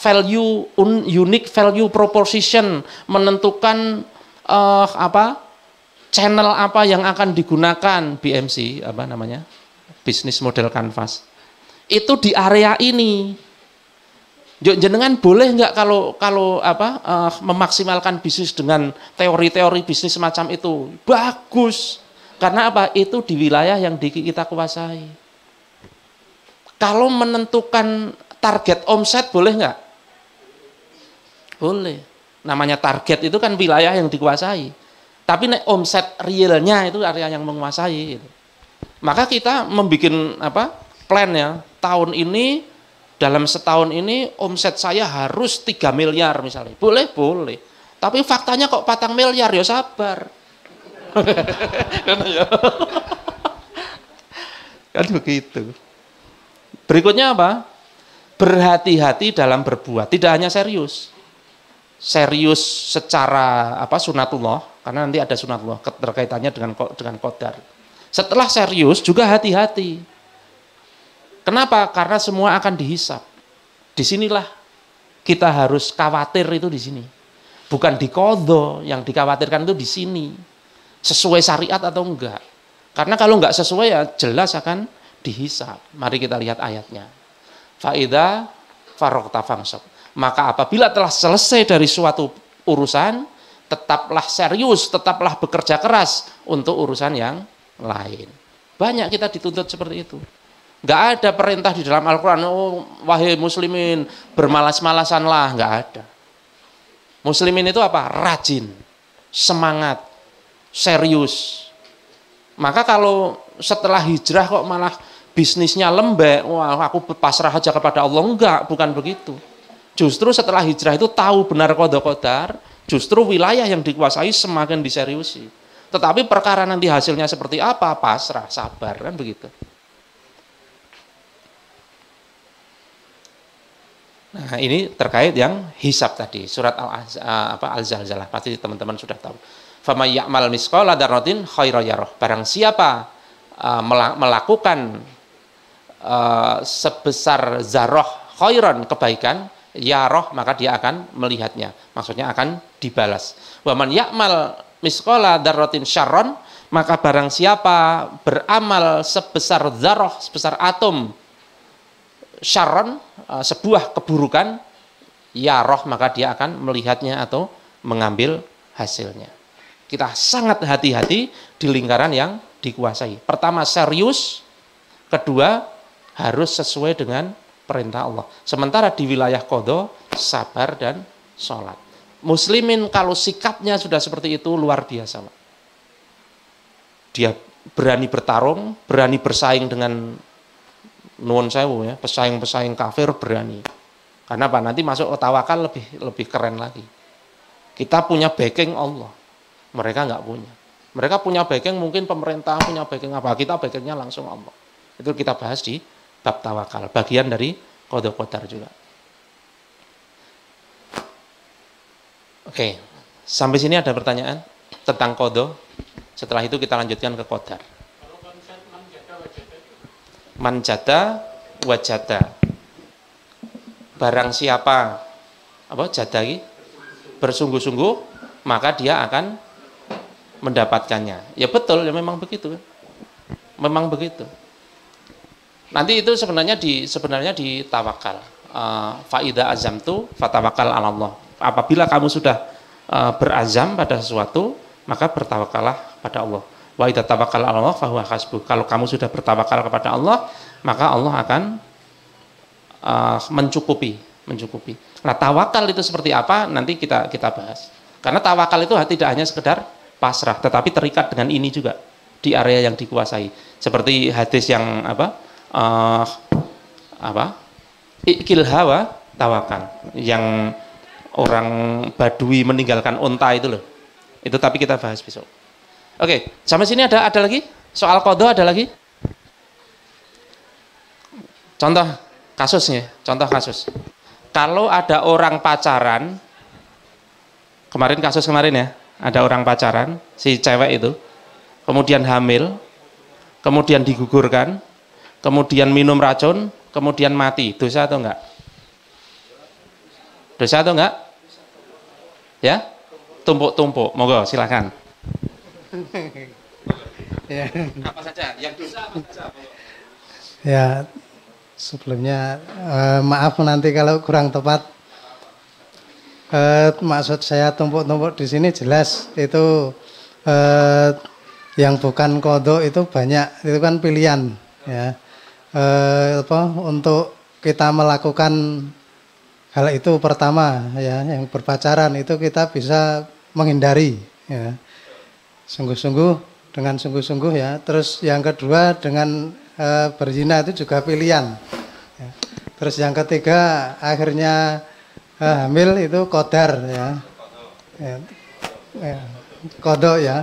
value, unique value proposition, menentukan channel apa yang akan digunakan, BMC, business model canvas. Itu di area ini. Jenengan boleh nggak kalau memaksimalkan bisnis dengan teori-teori bisnis semacam itu? Bagus. Karena apa? Itu di wilayah yang kita kuasai. Kalau menentukan target omset boleh nggak? Boleh. Namanya target itu kan wilayah yang dikuasai. Tapi omset realnya itu area yang menguasai. Maka kita membuat plan ya. Tahun ini, dalam setahun ini omset saya harus 3 miliar misalnya. Boleh. Tapi faktanya kok 4 miliar, ya sabar. Kan begitu. Berikutnya apa? Berhati-hati dalam berbuat. Tidak hanya serius secara sunatullah, karena nanti ada sunatullah terkaitannya dengan qadar. Setelah serius juga hati-hati. Kenapa? Karena semua akan dihisab. Disinilah kita harus khawatir, itu di sini. Bukan di qadha, yang dikhawatirkan itu di sini. Sesuai syariat atau enggak. Karena kalau enggak sesuai ya jelas akan dihisab. Mari kita lihat ayatnya. Fa'idha faraqta fansab. Maka apabila telah selesai dari suatu urusan, tetaplah serius, tetaplah bekerja keras untuk urusan yang lain. Banyak kita dituntut seperti itu. Enggak ada perintah di dalam Al-Quran, wahai muslimin, bermalas-malasanlah. Enggak ada. Muslimin itu apa? Rajin, semangat, serius. Maka kalau setelah hijrah kok malah bisnisnya lembek, wah aku pasrah aja kepada Allah, enggak, bukan begitu. Justru setelah hijrah itu tahu benar qadha-qadar, justru wilayah yang dikuasai semakin diseriusi. Tetapi perkara nanti hasilnya seperti apa, pasrah, sabar, kan begitu. Nah, ini terkait yang hisab tadi, surat Al-Zalzalah, pasti teman-teman sudah tahu. Faman ya'mal misqala dzarratin khairan yarah. Barang siapa melakukan sebesar zarah khairan, kebaikan, yaroh, maka dia akan melihatnya. Maksudnya akan dibalas. Wa man ya'mal misqala dzarratin syarron, maka barang siapa beramal sebesar dzarrah, sebesar atom syarron, sebuah keburukan, yaroh, maka dia akan melihatnya atau mengambil hasilnya. Kita sangat hati-hati di lingkaran yang dikuasai. Pertama, serius. Kedua, harus sesuai dengan perintah Allah. Sementara di wilayah qadha, sabar dan sholat. Muslimin kalau sikapnya sudah seperti itu luar biasa, Pak. Dia berani bertarung, berani bersaing dengan nuwun sewu ya, pesaing-pesaing kafir berani. Karena apa? Nanti masuk ke tawakal lebih keren lagi. Kita punya backing Allah, mereka nggak punya. Mereka punya backing mungkin pemerintah, punya backing apa? Kita backingnya langsung Allah. Itu kita bahas di bab tawakal, bagian dari qadha qadar juga. Oke, sampai sini ada pertanyaan tentang qadha. Setelah itu kita lanjutkan ke qadar. Manjada wajada. Barang siapa jadai bersungguh-sungguh, maka dia akan mendapatkannya. Ya betul, ya memang begitu. Memang begitu. Nanti itu sebenarnya di tawakal. Faida azamtu fatawakal 'ala Allah. Apabila kamu sudah berazam pada sesuatu, maka bertawakallah pada Allah. Wa idza tawakkal 'ala Allah fa huwa hasbuh. Kalau kamu sudah bertawakal kepada Allah, maka Allah akan mencukupi. Nah, tawakal itu seperti apa? Nanti kita bahas. Karena tawakal itu tidak hanya sekedar pasrah, tetapi terikat dengan ini juga di area yang dikuasai. Seperti hadis yang ikil hawa tawakal, yang orang Badui meninggalkan unta itu loh. Itu tapi kita bahas besok. Oke, sampai sini ada lagi? Soal qadha ada lagi? Contoh kasus. Kalau ada orang pacaran, kasus kemarin ya, ada orang pacaran, si cewek itu, kemudian hamil, kemudian digugurkan, kemudian minum racun, kemudian mati. Dosa atau enggak? Dosa atau enggak? Ya? Tumpuk-tumpuk. Monggo, silakan. Ya. Apa saja? Yang dosa apa saja? Ya, sebelumnya maaf nanti kalau kurang tepat. Maksud saya tumpuk-tumpuk di sini jelas itu yang bukan qadha itu banyak, itu kan pilihan ya. Untuk kita melakukan hal itu pertama ya, yang berpacaran itu kita bisa menghindari ya. Dengan sungguh-sungguh ya. Terus yang kedua dengan berzina itu juga pilihan. Ya. Terus yang ketiga akhirnya hamil itu qadar ya. Qadha ya.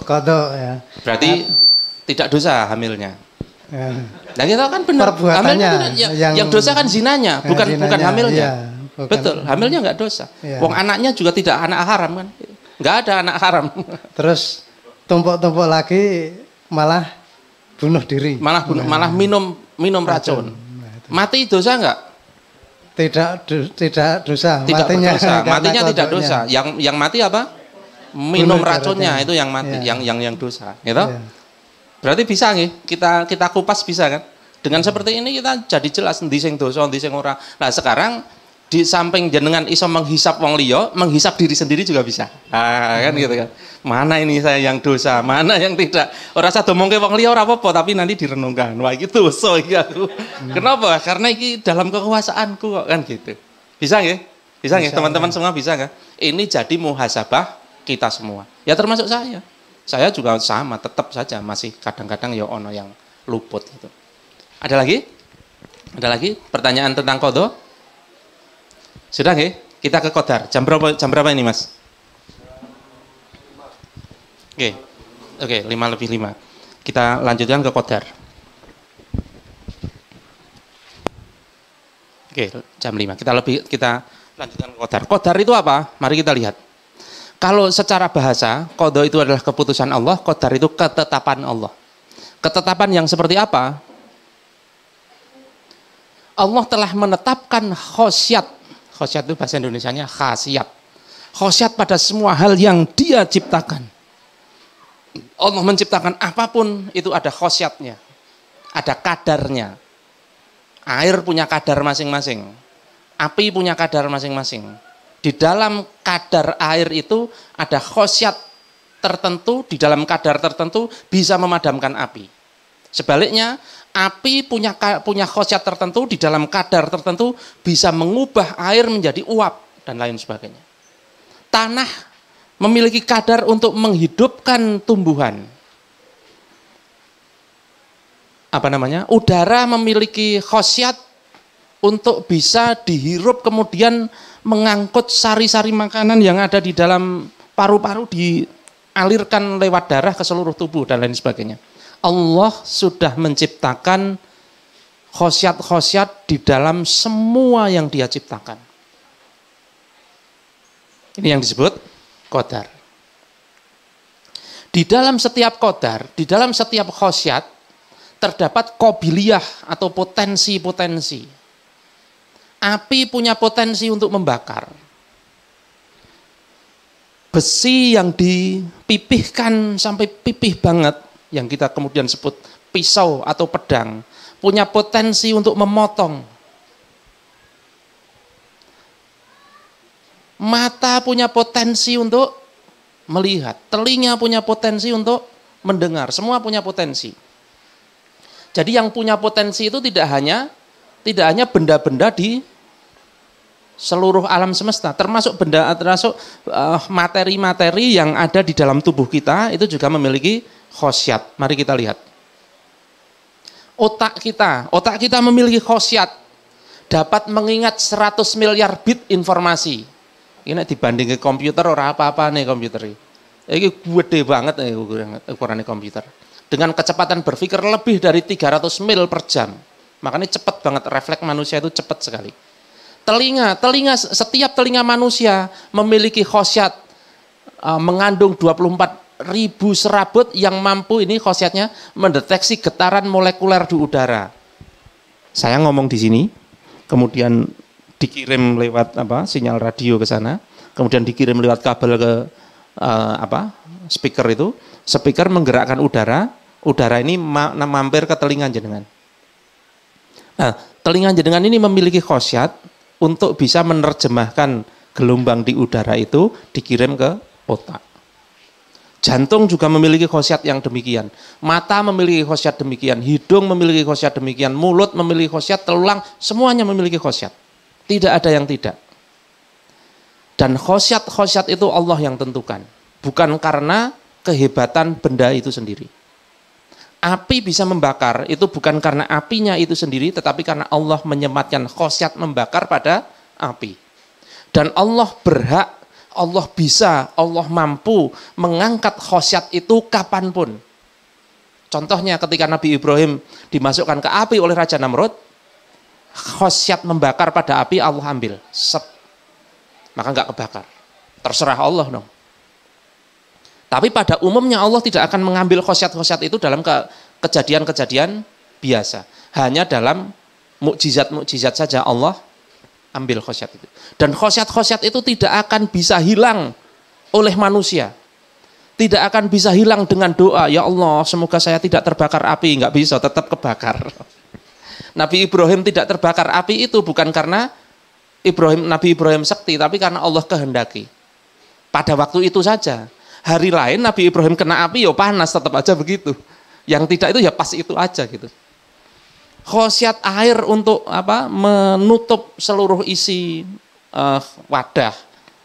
Qadha ya. Berarti tidak dosa hamilnya. Ya. Nah kita kan benar. Perbuatannya yang dosa kan zinanya, bukan hamilnya. Iya, bukan. Betul, hamilnya nggak dosa. Iya. Wong anaknya juga tidak anak haram kan. Nggak ada anak haram. Terus tumpuk-tumpuk lagi malah bunuh diri. Malah minum racun. Mati dosa nggak? Tidak dosa. Tidak Matinya tidak dosa. Yang mati apa? Minum Bunuh racunnya darahnya. itu yang mati, Ya. yang dosa, gitu. Ya. Berarti bisa nih kita kupas bisa kan? Dengan seperti ini kita jadi jelas endi sing dosa, endi sing ora. Nah, sekarang di samping jenengan iso menghisap wong liya, menghisap diri sendiri juga bisa. Kan gitu kan. Mana ini saya yang dosa, mana yang tidak. Ora usah domongke wong liya ora apa-apa, tapi nanti direnungkan. Wah, iki dosa iki aku. Kenapa? Karena iki dalam kekuasaanku kok kan gitu. Bisa nggih? Bisa nggih teman-teman semua bisa nggak? Ini jadi muhasabah kita semua. Ya termasuk saya. Saya juga sama, tetap saja masih kadang-kadang ya ono yang luput itu. Ada lagi? Ada lagi pertanyaan tentang qadha? Sudah nggih? Kita ke qadar. Jam berapa ini, Mas? Oke, 5:05. Kita lanjutkan ke qadar. Oke, jam 5. Kita lanjutkan ke qadar. Qadar itu apa? Mari kita lihat. Kalau secara bahasa, qadha itu adalah keputusan Allah, qadar itu ketetapan Allah. Ketetapan yang seperti apa? Allah telah menetapkan khosyat. Khosyat itu bahasa Indonesianya khasiat. Khosyat pada semua hal yang Dia ciptakan. Allah menciptakan apapun itu ada khosyatnya. Ada kadarnya. Air punya kadar masing-masing. Api punya kadar masing-masing. Di dalam kadar air itu ada khosyat tertentu, di dalam kadar tertentu bisa memadamkan api. Sebaliknya, api punya khosyat tertentu, di dalam kadar tertentu bisa mengubah air menjadi uap dan lain sebagainya. Tanah memiliki kadar untuk menghidupkan tumbuhan. Udara memiliki khosyat untuk bisa dihirup kemudian mengangkut sari-sari makanan yang ada di dalam paru-paru dialirkan lewat darah ke seluruh tubuh dan lain sebagainya. Allah sudah menciptakan khosyat-khosyat di dalam semua yang Dia ciptakan. Ini yang disebut qadar. Di dalam setiap qadar, di dalam setiap khosyat terdapat qobiliyah atau potensi-potensi. Api punya potensi untuk membakar. Besi yang dipipihkan sampai pipih banget, yang kita kemudian sebut pisau atau pedang, punya potensi untuk memotong. Mata punya potensi untuk melihat, telinga punya potensi untuk mendengar, semua punya potensi. Jadi yang punya potensi itu tidak hanya benda-benda di seluruh alam semesta, termasuk materi-materi yang ada di dalam tubuh kita itu juga memiliki khosyat. Mari kita lihat. Otak kita memiliki khosyat, dapat mengingat 100 miliar bit informasi. Ini dibanding ke komputer ora apa-apa nih komputer ini. Ini gede banget nih ukurannya komputer. Dengan kecepatan berpikir lebih dari 300 mil per jam. Makanya cepat banget, refleks manusia itu cepat sekali. Setiap telinga manusia memiliki khosyat, mengandung 24.000 serabut yang mampu, ini khosyatnya, mendeteksi getaran molekuler di udara. Saya ngomong di sini, kemudian dikirim lewat sinyal radio ke sana, kemudian dikirim lewat kabel ke speaker itu, speaker menggerakkan udara ini mampir ke telinga jenengan. Nah, telinga jenengan ini memiliki khosyat untuk bisa menerjemahkan gelombang di udara itu dikirim ke otak. Jantung juga memiliki khosyat yang demikian. Mata memiliki khosyat demikian, hidung memiliki khosyat demikian, mulut memiliki khosyat, tulang semuanya memiliki khosyat. Tidak ada yang tidak. Dan khosyat-khosyat itu Allah yang tentukan, bukan karena kehebatan benda itu sendiri. Api bisa membakar, itu bukan karena apinya itu sendiri, tetapi karena Allah menyematkan khosyat membakar pada api. Dan Allah berhak, Allah bisa, Allah mampu mengangkat khosyat itu kapanpun. Contohnya ketika Nabi Ibrahim dimasukkan ke api oleh Raja Namrud, khosyat membakar pada api Allah ambil, maka nggak kebakar. Terserah Allah dong. Tapi pada umumnya Allah tidak akan mengambil khosyat-khosyat itu dalam kejadian-kejadian biasa. Hanya dalam mukjizat-mukjizat saja Allah ambil khosyat itu. Dan khosyat-khosyat itu tidak akan bisa hilang oleh manusia. Tidak akan bisa hilang dengan doa, ya Allah semoga saya tidak terbakar api. Nggak bisa, tetap kebakar. Nabi Ibrahim tidak terbakar api itu bukan karena Nabi Ibrahim sakti, tapi karena Allah kehendaki. Pada waktu itu saja. Hari lain Nabi Ibrahim kena api, ya panas, tetap aja begitu. Yang tidak itu ya pas itu aja gitu. Khosyat air untuk menutup seluruh isi wadah.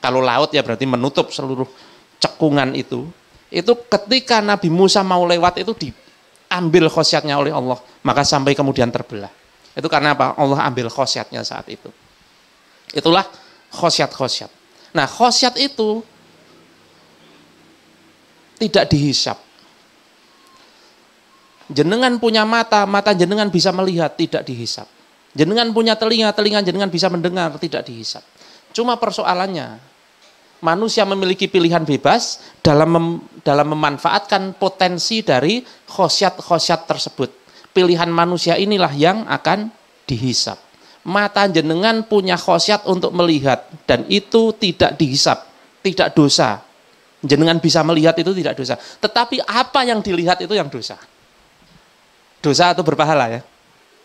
Kalau laut ya berarti menutup seluruh cekungan itu. Itu ketika Nabi Musa mau lewat itu diambil khosyatnya oleh Allah, maka sampai kemudian terbelah. Itu karena apa? Allah ambil khosyatnya saat itu. Itulah khosyat-khosyat. Nah, khosyat itu tidak dihisap. Jenengan punya mata, mata jenengan bisa melihat, tidak dihisap. Jenengan punya telinga, telinga jenengan bisa mendengar, tidak dihisap. Cuma persoalannya, manusia memiliki pilihan bebas dalam memanfaatkan potensi dari khosyat-khosyat tersebut. Pilihan manusia inilah yang akan dihisap. mata jenengan punya khosyat untuk melihat dan itu tidak dihisap, tidak dosa. Jenengan bisa melihat itu tidak dosa. Tetapi apa yang dilihat itu yang dosa. Dosa atau berpahala ya.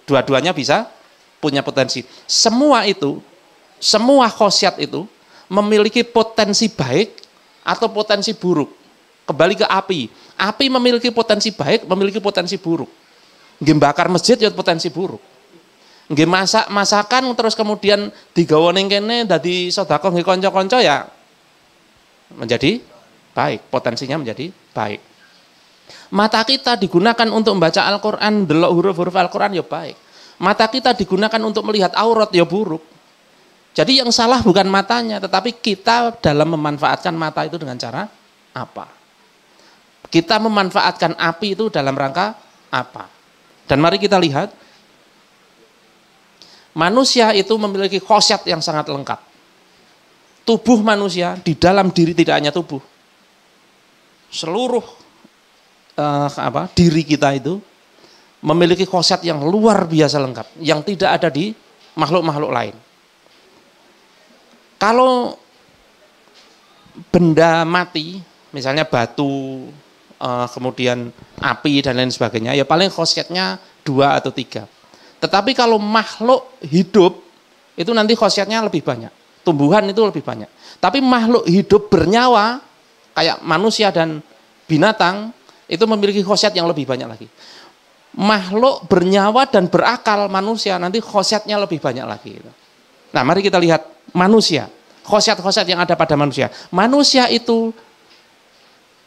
Dua-duanya bisa punya potensi. Semua itu, semua khosyat itu memiliki potensi baik atau potensi buruk. Kembali ke api. Api memiliki potensi baik, memiliki potensi buruk. Nggih bakar masjid ya potensi buruk. Nggih masakan terus kemudian digawa ning kene dadi sedekah nggih kanca-kanca ya menjadi baik, potensinya menjadi baik. Mata kita digunakan untuk membaca Al-Qur'an, delok huruf-huruf Al-Qur'an ya baik. Mata kita digunakan untuk melihat aurat ya buruk. Jadi yang salah bukan matanya, tetapi kita dalam memanfaatkan mata itu dengan cara apa? Kita memanfaatkan api itu dalam rangka apa? Dan mari kita lihat, manusia itu memiliki khosyat yang sangat lengkap. Tubuh manusia, di dalam diri tidak hanya tubuh. Seluruh diri kita itu memiliki khosyat yang luar biasa lengkap, yang tidak ada di makhluk-makhluk lain. Kalau benda mati, misalnya batu, kemudian api dan lain sebagainya, ya paling khosyatnya 2 atau 3. Tetapi kalau makhluk hidup, itu nanti khosyatnya lebih banyak. Tumbuhan itu lebih banyak. Tapi makhluk hidup bernyawa, kayak manusia dan binatang, itu memiliki khosyat yang lebih banyak lagi. Makhluk bernyawa dan berakal manusia, nanti khosyatnya lebih banyak lagi. Nah mari kita lihat manusia, khosyat-khosyat yang ada pada manusia. Manusia itu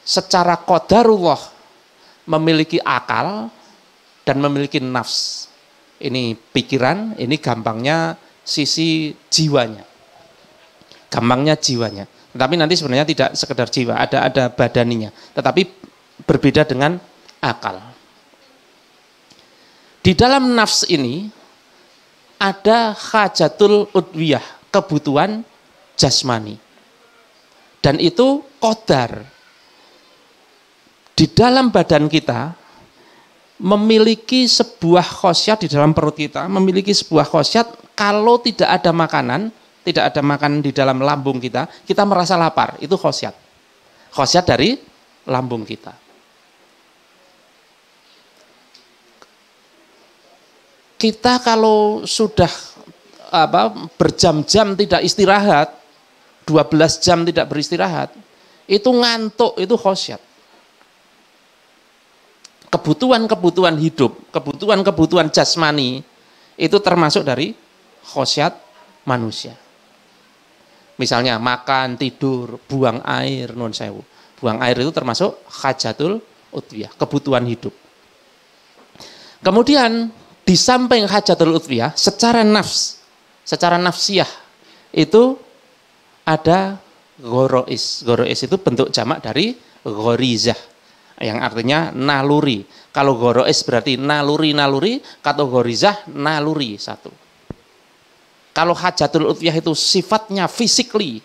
secara qadarullah memiliki akal dan memiliki nafs. Ini pikiran, ini gampangnya sisi jiwanya. Gampangnya jiwanya. Tetapi nanti sebenarnya tidak sekedar jiwa, ada badaninya. Tetapi berbeda dengan akal. Di dalam nafs ini ada hajatul udwiyah, kebutuhan jasmani. Dan itu qadar. Di dalam badan kita memiliki sebuah khosyat di dalam perut kita, memiliki sebuah khosyat kalau tidak ada makanan di dalam lambung kita, kita merasa lapar, itu khosyat. Khosyat dari lambung kita. Kita kalau sudah berjam-jam tidak istirahat, 12 jam tidak beristirahat, itu ngantuk, itu khosyat. Kebutuhan-kebutuhan hidup, kebutuhan-kebutuhan jasmani itu termasuk dari khosyat manusia. Misalnya makan, tidur, buang air, nun sewu. Buang air itu termasuk hajatul udwiyah, kebutuhan hidup. Kemudian di samping hajatul udwiyah, secara nafsiyah itu ada ghorois. Ghorois itu bentuk jamak dari ghorizah, yang artinya naluri. Kalau ghorois berarti naluri, kata ghorizah naluri satu. Kalau hajatul udwiyah itu sifatnya physically,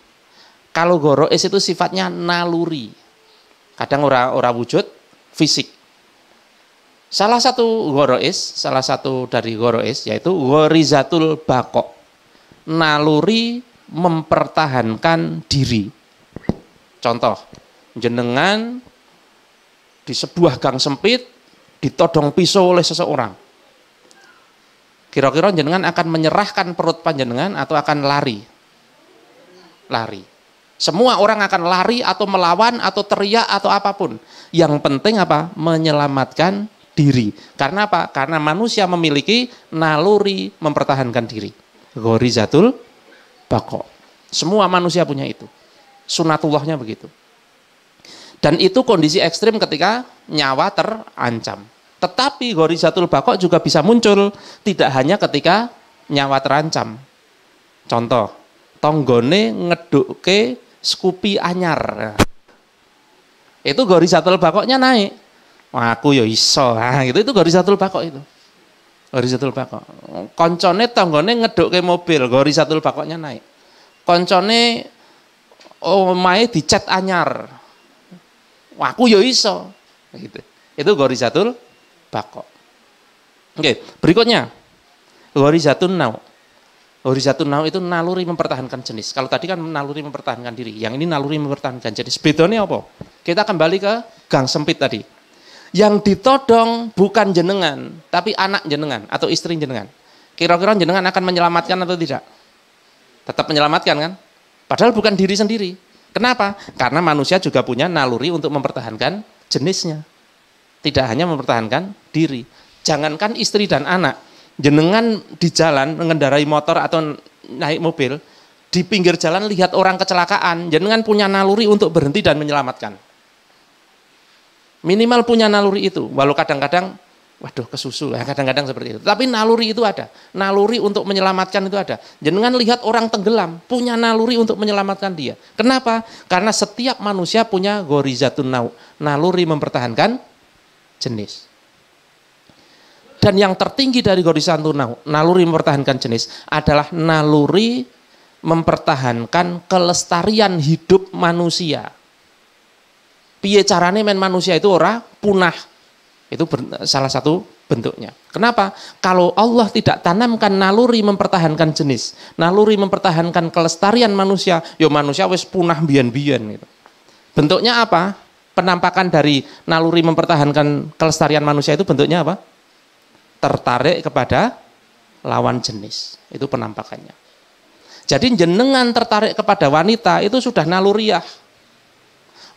kalau ghorois itu sifatnya naluri. Kadang ora wujud fisik. Salah satu dari ghorois yaitu ghorizatul baqo. Naluri mempertahankan diri. Contoh, jenengan di sebuah gang sempit ditodong pisau oleh seseorang. Kira-kira jenengan akan menyerahkan perut panjenengan atau akan lari? Lari. Semua orang akan lari atau melawan atau teriak atau apapun. Yang penting apa? Menyelamatkan diri. Karena apa? Karena manusia memiliki naluri mempertahankan diri. Ghorizatul baqo. Semua manusia punya itu. Sunatullahnya begitu. Dan itu kondisi ekstrim ketika nyawa terancam. Tetapi ghorizatul baqo juga bisa muncul tidak hanya ketika nyawa terancam. Contoh, tonggone ngedukke skupi anyar. Itu ghorizatul baqonya naik. Wah, aku ya iso. Nah, itu ghorizatul baqo itu. Ghorizatul baqo. Koncone tonggone ngedukke mobil, ghorizatul baqonya naik. Koncone omahe dicat anyar. Wah, aku ya iso. Gitu. Itu ghorizatul baqo. Oke, berikutnya. Ghorizatun nau. Horizatun nau itu naluri mempertahankan jenis. Kalau tadi kan naluri mempertahankan diri, yang ini naluri mempertahankan jenis. Bedanya apa? Kita kembali ke gang sempit tadi. Yang ditodong bukan jenengan, tapi anak jenengan atau istri jenengan. Kira-kira jenengan akan menyelamatkan atau tidak? Tetap menyelamatkan kan? Padahal bukan diri sendiri. Kenapa? Karena manusia juga punya naluri untuk mempertahankan jenisnya. Tidak hanya mempertahankan diri. Jangankan istri dan anak, jenengan di jalan mengendarai motor atau naik mobil, di pinggir jalan lihat orang kecelakaan, jenengan punya naluri untuk berhenti dan menyelamatkan. Minimal punya naluri itu, walau kadang-kadang, waduh kesusu, kadang-kadang seperti itu. Tapi naluri itu ada, naluri untuk menyelamatkan itu ada. Jenengan lihat orang tenggelam, punya naluri untuk menyelamatkan dia. Kenapa? Karena setiap manusia punya gorizatun nau, naluri mempertahankan jenis. Dan yang tertinggi dari gorizatun nau, naluri mempertahankan jenis, adalah naluri mempertahankan kelestarian hidup manusia. Piye carane men manusia itu ora punah. Itu salah satu bentuknya. Kenapa? Kalau Allah tidak tanamkan naluri mempertahankan jenis, naluri mempertahankan kelestarian manusia, ya manusia wis punah biyen-biyen gitu. Bentuknya apa? Penampakan dari naluri mempertahankan kelestarian manusia itu bentuknya apa? Tertarik kepada lawan jenis. Itu penampakannya. Jadi jenengan tertarik kepada wanita itu sudah naluriah.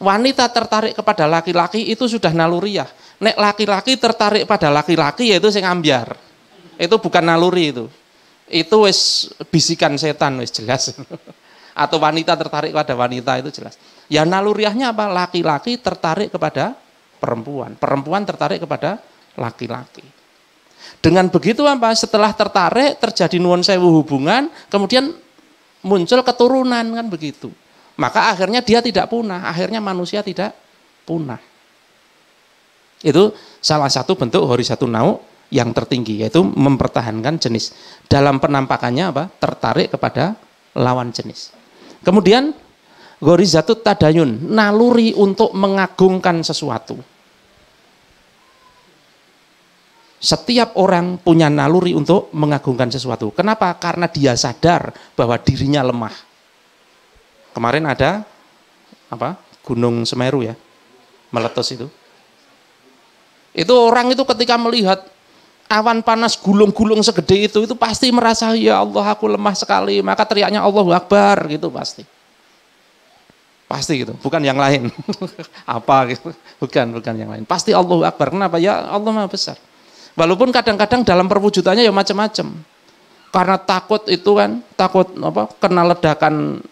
Wanita tertarik kepada laki-laki itu sudah naluriah. Nek laki-laki tertarik pada laki-laki yaitu sing ambyar. Itu bukan naluri itu. Itu wis bisikan setan wis jelas. Atau wanita tertarik pada wanita itu jelas. Ya naluriahnya apa? Laki-laki tertarik kepada perempuan. Perempuan tertarik kepada laki-laki. Dengan begitu apa? Setelah tertarik terjadi nuwun sewu hubungan, kemudian muncul keturunan kan begitu. Maka akhirnya dia tidak punah, akhirnya manusia tidak punah. Itu salah satu bentuk horizatun nau yang tertinggi, yaitu mempertahankan jenis. Dalam penampakannya apa? Tertarik kepada lawan jenis. Kemudian gorizatut tadayun, naluri untuk mengagungkan sesuatu. Setiap orang punya naluri untuk mengagungkan sesuatu. Kenapa? Karena dia sadar bahwa dirinya lemah. Kemarin ada apa? Gunung Semeru ya, meletus itu. Itu orang itu ketika melihat awan panas gulung-gulung segede itu pasti merasa ya Allah aku lemah sekali, maka teriaknya Allahu Akbar gitu pasti. Pasti gitu, bukan yang lain. Apa gitu? Bukan yang lain. Pasti Allahu Akbar. Kenapa? Ya Allah Maha Besar. Walaupun kadang-kadang dalam perwujudannya ya macam-macam. Karena takut itu kan, takut apa? Kena ledakan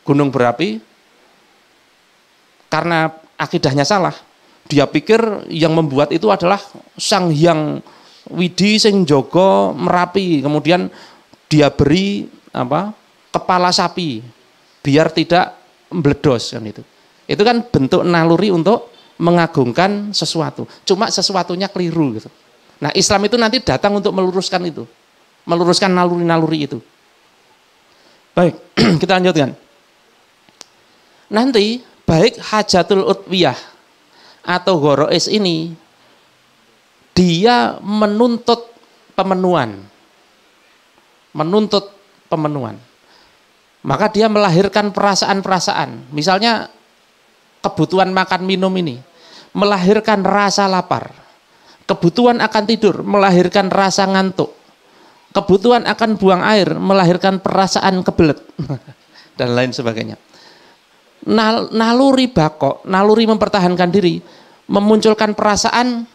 gunung berapi, karena akidahnya salah. Dia pikir yang membuat itu adalah Sang Hyang Widi sing jaga Merapi, kemudian dia beri kepala sapi biar tidak meledos kan itu. Itu kan bentuk naluri untuk mengagungkan sesuatu. Cuma sesuatunya keliru gitu. Nah, Islam itu nanti datang untuk meluruskan itu. Meluruskan naluri-naluri itu. Baik, kita lanjutkan. Nanti baik hajatul utwiyah atau gorois ini dia menuntut pemenuhan. Maka dia melahirkan perasaan-perasaan. Misalnya kebutuhan makan minum ini melahirkan rasa lapar. Kebutuhan akan tidur melahirkan rasa ngantuk. Kebutuhan akan buang air melahirkan perasaan kebelet dan lain sebagainya. Naluri bakok, naluri mempertahankan diri memunculkan perasaan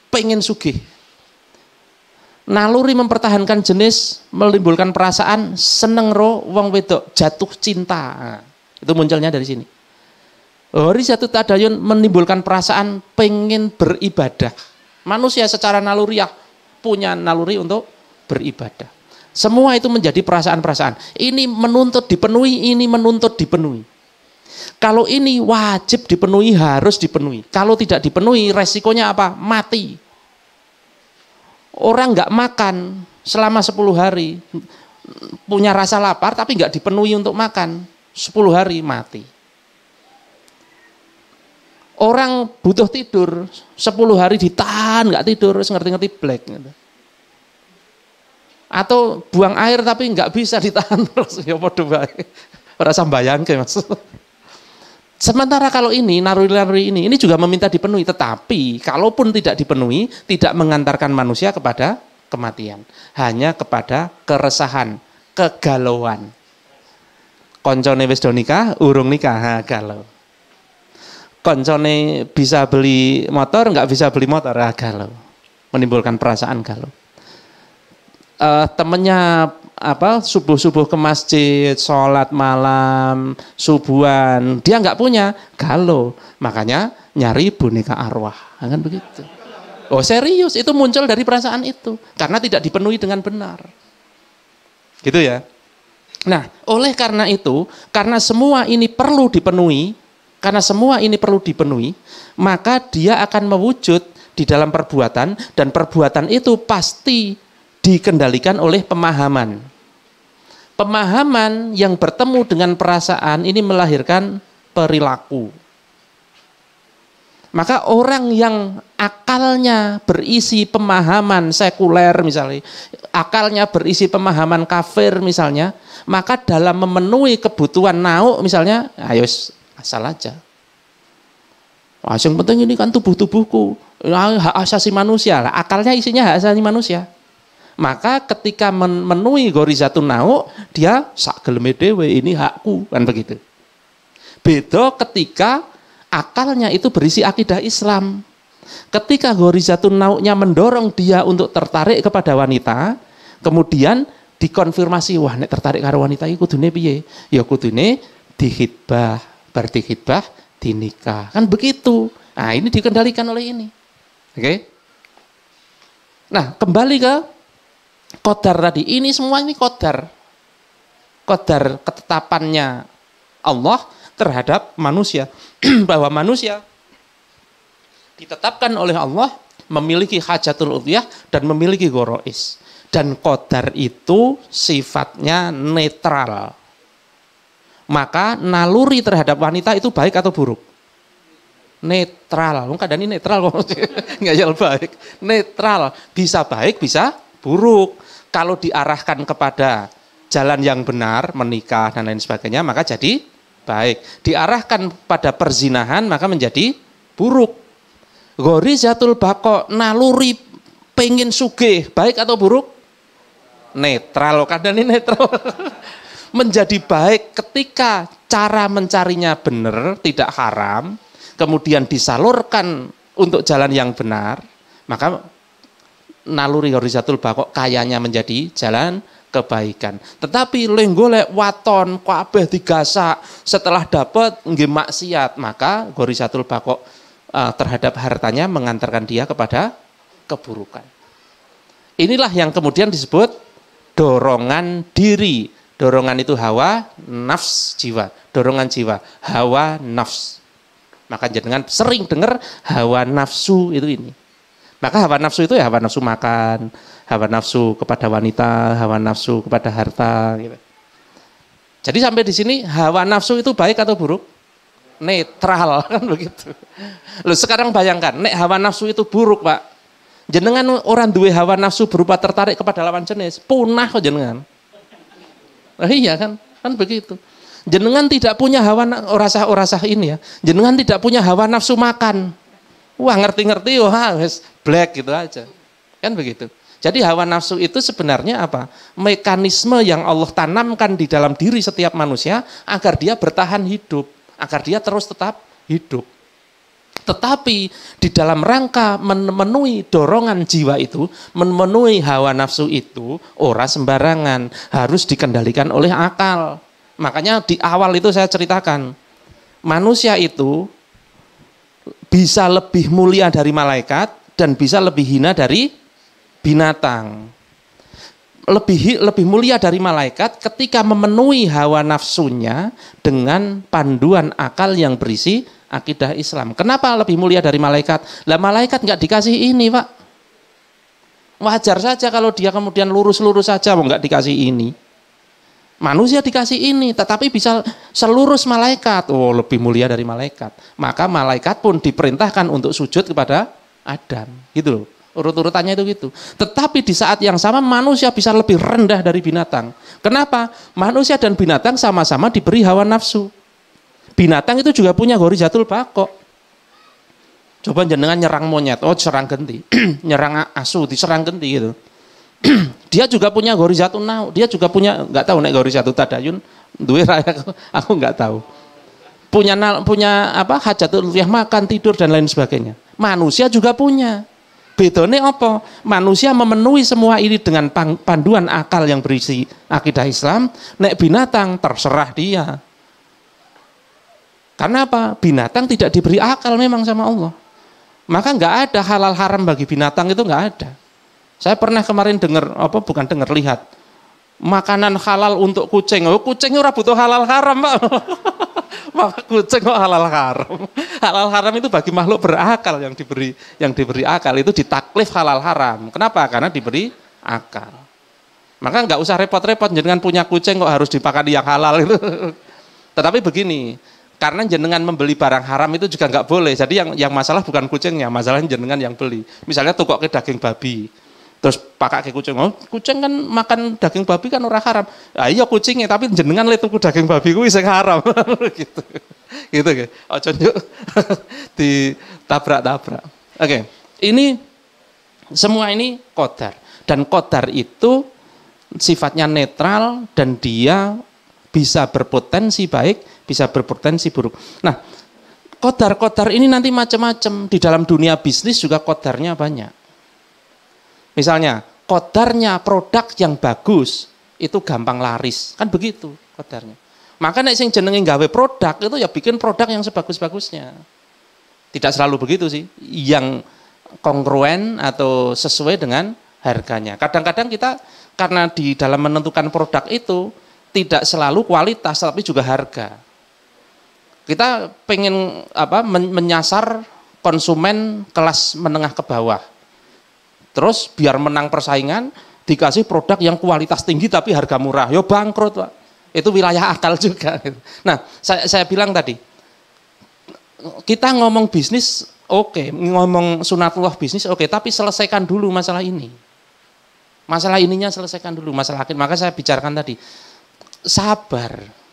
pengen sugih. Naluri mempertahankan jenis menimbulkan perasaan seneng ro wong wedok, jatuh cinta. Nah, itu munculnya dari sini. Horizatut tadayun menimbulkan perasaan pengen beribadah. Manusia secara naluriah punya naluri untuk beribadah. Semua itu menjadi perasaan-perasaan. Ini menuntut dipenuhi, ini menuntut dipenuhi. Kalau ini wajib dipenuhi, harus dipenuhi. Kalau tidak dipenuhi, resikonya apa? Mati. Orang nggak makan selama 10 hari, punya rasa lapar tapi nggak dipenuhi untuk makan, 10 hari mati. Orang butuh tidur 10 hari ditahan nggak tidur, ngerti-ngerti black gitu. Atau buang air tapi nggak bisa ditahan terus, ya podo bae. Ora sambayangke Mas. Sementara kalau ini, naluri-naluri ini juga meminta dipenuhi, tetapi kalaupun tidak dipenuhi, tidak mengantarkan manusia kepada kematian. Hanya kepada keresahan, kegalauan. Koncone wis do nikah, urung nikah, galau. Koncone bisa beli motor, nggak bisa beli motor, galau. Menimbulkan perasaan galau. Temennya subuh-subuh ke masjid, sholat malam, subuhan, dia nggak punya, galau. Makanya nyari boneka arwah, kan begitu. Oh serius, itu muncul dari perasaan itu, karena tidak dipenuhi dengan benar. Gitu ya. Nah, oleh karena itu, karena semua ini perlu dipenuhi, maka dia akan mewujud di dalam perbuatan, dan perbuatan itu pasti dikendalikan oleh pemahaman. Pemahaman yang bertemu dengan perasaan ini melahirkan perilaku. Maka orang yang akalnya berisi pemahaman sekuler misalnya, akalnya berisi pemahaman kafir misalnya, maka dalam memenuhi kebutuhan nauk misalnya, ayo asal aja. Wah, yang penting ini kan tubuh-tubuhku, hak asasi manusia lah, akalnya isinya hak asasi manusia. Maka ketika memenuhi gorizatun nauk, dia sak geleme dhewe, ini hakku, kan begitu. Beda ketika akalnya itu berisi akidah Islam. Ketika gorizatun nauknya mendorong dia untuk tertarik kepada wanita, kemudian dikonfirmasi, wah nek tertarik karo wanita iki kudune piye? Ya kudune dihitbah, bar dihitbah dinikah. Kan begitu. Nah, ini dikendalikan oleh ini. Oke? Nah, kembali ke qadar tadi. Ini semua ini qadar. Qadar ketetapannya Allah terhadap manusia. Bahwa manusia ditetapkan oleh Allah memiliki hajatul udhiyah dan memiliki gorois. Dan qadar itu sifatnya netral. Maka naluri terhadap wanita itu baik atau buruk? Netral. Kadang ini netral kok. Nggak jauh baik. Netral. Bisa baik, bisa buruk. Kalau diarahkan kepada jalan yang benar, menikah dan lain sebagainya, maka jadi baik. Diarahkan pada perzinahan, maka menjadi buruk. Ghorizatul baqa, naluri pengen sugih, baik atau buruk? Netral. Kadang ini netral. Menjadi baik ketika cara mencarinya benar, tidak haram, kemudian disalurkan untuk jalan yang benar, maka naluri ghorizatul baqa kayanya menjadi jalan kebaikan. Tetapi lenggolek waton kabeh digasak, setelah dapat nggih maksiat, maka ghorizatul baqa terhadap hartanya mengantarkan dia kepada keburukan. Inilah yang kemudian disebut dorongan diri. Dorongan itu hawa, nafs, jiwa. Dorongan jiwa, hawa, nafs. Maka jangan sering dengar hawa nafsu itu ini. Maka hawa nafsu itu ya hawa nafsu makan, hawa nafsu kepada wanita, hawa nafsu kepada harta. Gitu. Jadi sampai di sini hawa nafsu itu baik atau buruk? Netral, kan begitu. Loh sekarang bayangkan, nek hawa nafsu itu buruk Pak. Jenengan orang duwe hawa nafsu berupa tertarik kepada lawan jenis, punah kok jenengan. Iya kan begitu. Jenengan tidak punya hawa orasah ini ya. Jenengan tidak punya hawa nafsu makan. Wah ngerti-ngerti, wah wes black gitu aja. Kan begitu. Jadi hawa nafsu itu sebenarnya apa? Mekanisme yang Allah tanamkan di dalam diri setiap manusia agar dia bertahan hidup, agar dia terus tetap hidup. Tetapi di dalam rangka memenuhi dorongan jiwa itu, memenuhi hawa nafsu itu, ora sembarangan, harus dikendalikan oleh akal. Makanya di awal itu saya ceritakan, manusia itu bisa lebih mulia dari malaikat dan bisa lebih hina dari binatang. Lebih mulia dari malaikat ketika memenuhi hawa nafsunya dengan panduan akal yang berisi akidah Islam. Kenapa lebih mulia dari malaikat? Lah malaikat nggak dikasih ini Pak. Wajar saja kalau dia kemudian lurus-lurus saja nggak dikasih ini. Manusia dikasih ini, tetapi bisa selurus malaikat. Oh lebih mulia dari malaikat. Maka malaikat pun diperintahkan untuk sujud kepada Adam. Gitu loh. Urut-urutannya itu gitu. Tetapi di saat yang sama manusia bisa lebih rendah dari binatang. Kenapa? Manusia dan binatang sama-sama diberi hawa nafsu. Binatang itu juga punya ghorizatul baqo. Coba jenengan nyerang monyet, oh serang genti. Nyerang asu, diserang genti gitu. Dia juga punya ghorizatul nau, dia juga punya, nggak tahu nek ghorizatul tadayun, duwe raya aku nggak tahu. Punya apa? Hajatul ulfiyah, makan, tidur dan lain sebagainya. Manusia juga punya. Bedone apa? Manusia memenuhi semua ini dengan panduan akal yang berisi akidah Islam. Nek binatang terserah dia. Karena apa? Binatang tidak diberi akal memang sama Allah. Maka nggak ada halal haram bagi binatang, itu nggak ada. Saya pernah kemarin lihat makanan halal untuk kucing. Oh, kucing ora butuh halal haram, Pak. Maka kucing kok halal haram. Halal haram itu bagi makhluk berakal yang diberi akal, itu ditaklif halal haram. Kenapa? Karena diberi akal. Maka nggak usah repot-repot jenengan punya kucing kok harus dipakai yang halal itu. Tetapi begini, karena jenengan membeli barang haram itu juga nggak boleh. Jadi yang masalah bukan kucingnya, masalahnya jenengan yang beli. Misalnya tukok ke daging babi, terus pakai ke kucing. Oh, kucing kan makan daging babi kan ora haram. Ah, iya kucingnya, tapi jenengan le tuku daging babi kuwi sing haram. Gitu. Gitu nggih. Aja njuk ditabrak-tabrak. Oke. Ini semua ini qadar. Dan qadar itu sifatnya netral dan dia bisa berpotensi baik, bisa berpotensi buruk. Nah, qadar-qadar ini nanti macam-macam. Di dalam dunia bisnis juga qadarnya banyak. Misalnya, qadarnya produk yang bagus itu gampang laris, kan begitu qadarnya. Maka nek sing jenenge gawe produk itu ya bikin produk yang sebagus-bagusnya. Tidak selalu begitu sih, yang kongruen atau sesuai dengan harganya. Kadang-kadang kita karena di dalam menentukan produk itu tidak selalu kualitas tapi juga harga. Kita pengen menyasar konsumen kelas menengah ke bawah. Terus biar menang persaingan dikasih produk yang kualitas tinggi tapi harga murah. Yo bangkrut, Pak. Itu wilayah akal juga. Nah, saya bilang tadi, kita ngomong bisnis oke, ngomong sunatullah bisnis oke, tapi selesaikan dulu masalah ini. Masalah ininya selesaikan dulu, masalah akhir. Maka saya bicarakan tadi, sabar.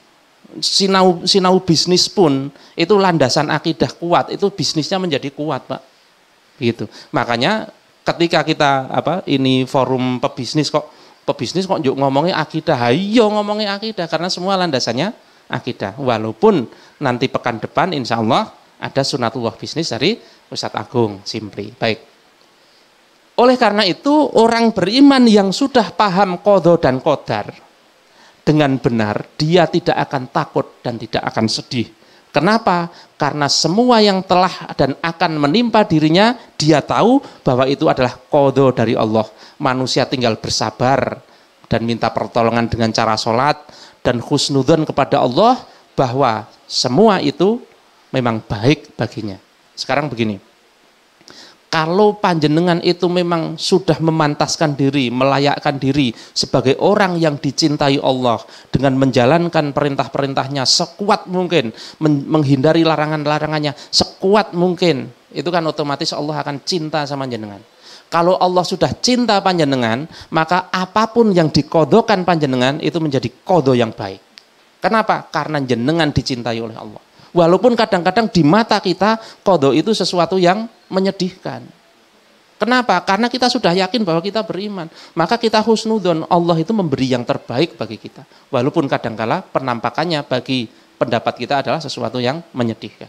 Sinau bisnis pun itu landasan akidah kuat, itu bisnisnya menjadi kuat, Pak. Gitu. Makanya ketika kita ini forum pebisnis kok yuk ngomongnya akidah, ayo ngomongnya akidah karena semua landasannya akidah. Walaupun nanti pekan depan insya Allah ada sunatullah bisnis dari Ustadz Agung Simpli. Baik. Oleh karena itu orang beriman yang sudah paham qadha dan qadar dengan benar, dia tidak akan takut dan tidak akan sedih. Kenapa? Karena semua yang telah dan akan menimpa dirinya, dia tahu bahwa itu adalah qadha dari Allah. Manusia tinggal bersabar dan minta pertolongan dengan cara sholat dan husnudzon kepada Allah bahwa semua itu memang baik baginya. Sekarang begini, kalau panjenengan itu memang sudah memantaskan diri, melayakkan diri sebagai orang yang dicintai Allah dengan menjalankan perintah-perintahnya sekuat mungkin, menghindari larangan-larangannya sekuat mungkin, itu kan otomatis Allah akan cinta sama jenengan. Kalau Allah sudah cinta panjenengan, maka apapun yang dikodokan panjenengan itu menjadi kodo yang baik. Kenapa? Karena jenengan dicintai oleh Allah. Walaupun kadang-kadang di mata kita qadha itu sesuatu yang menyedihkan. Kenapa? Karena kita sudah yakin bahwa kita beriman. Maka kita husnudzon, Allah itu memberi yang terbaik bagi kita. Walaupun kadangkala penampakannya bagi pendapat kita adalah sesuatu yang menyedihkan.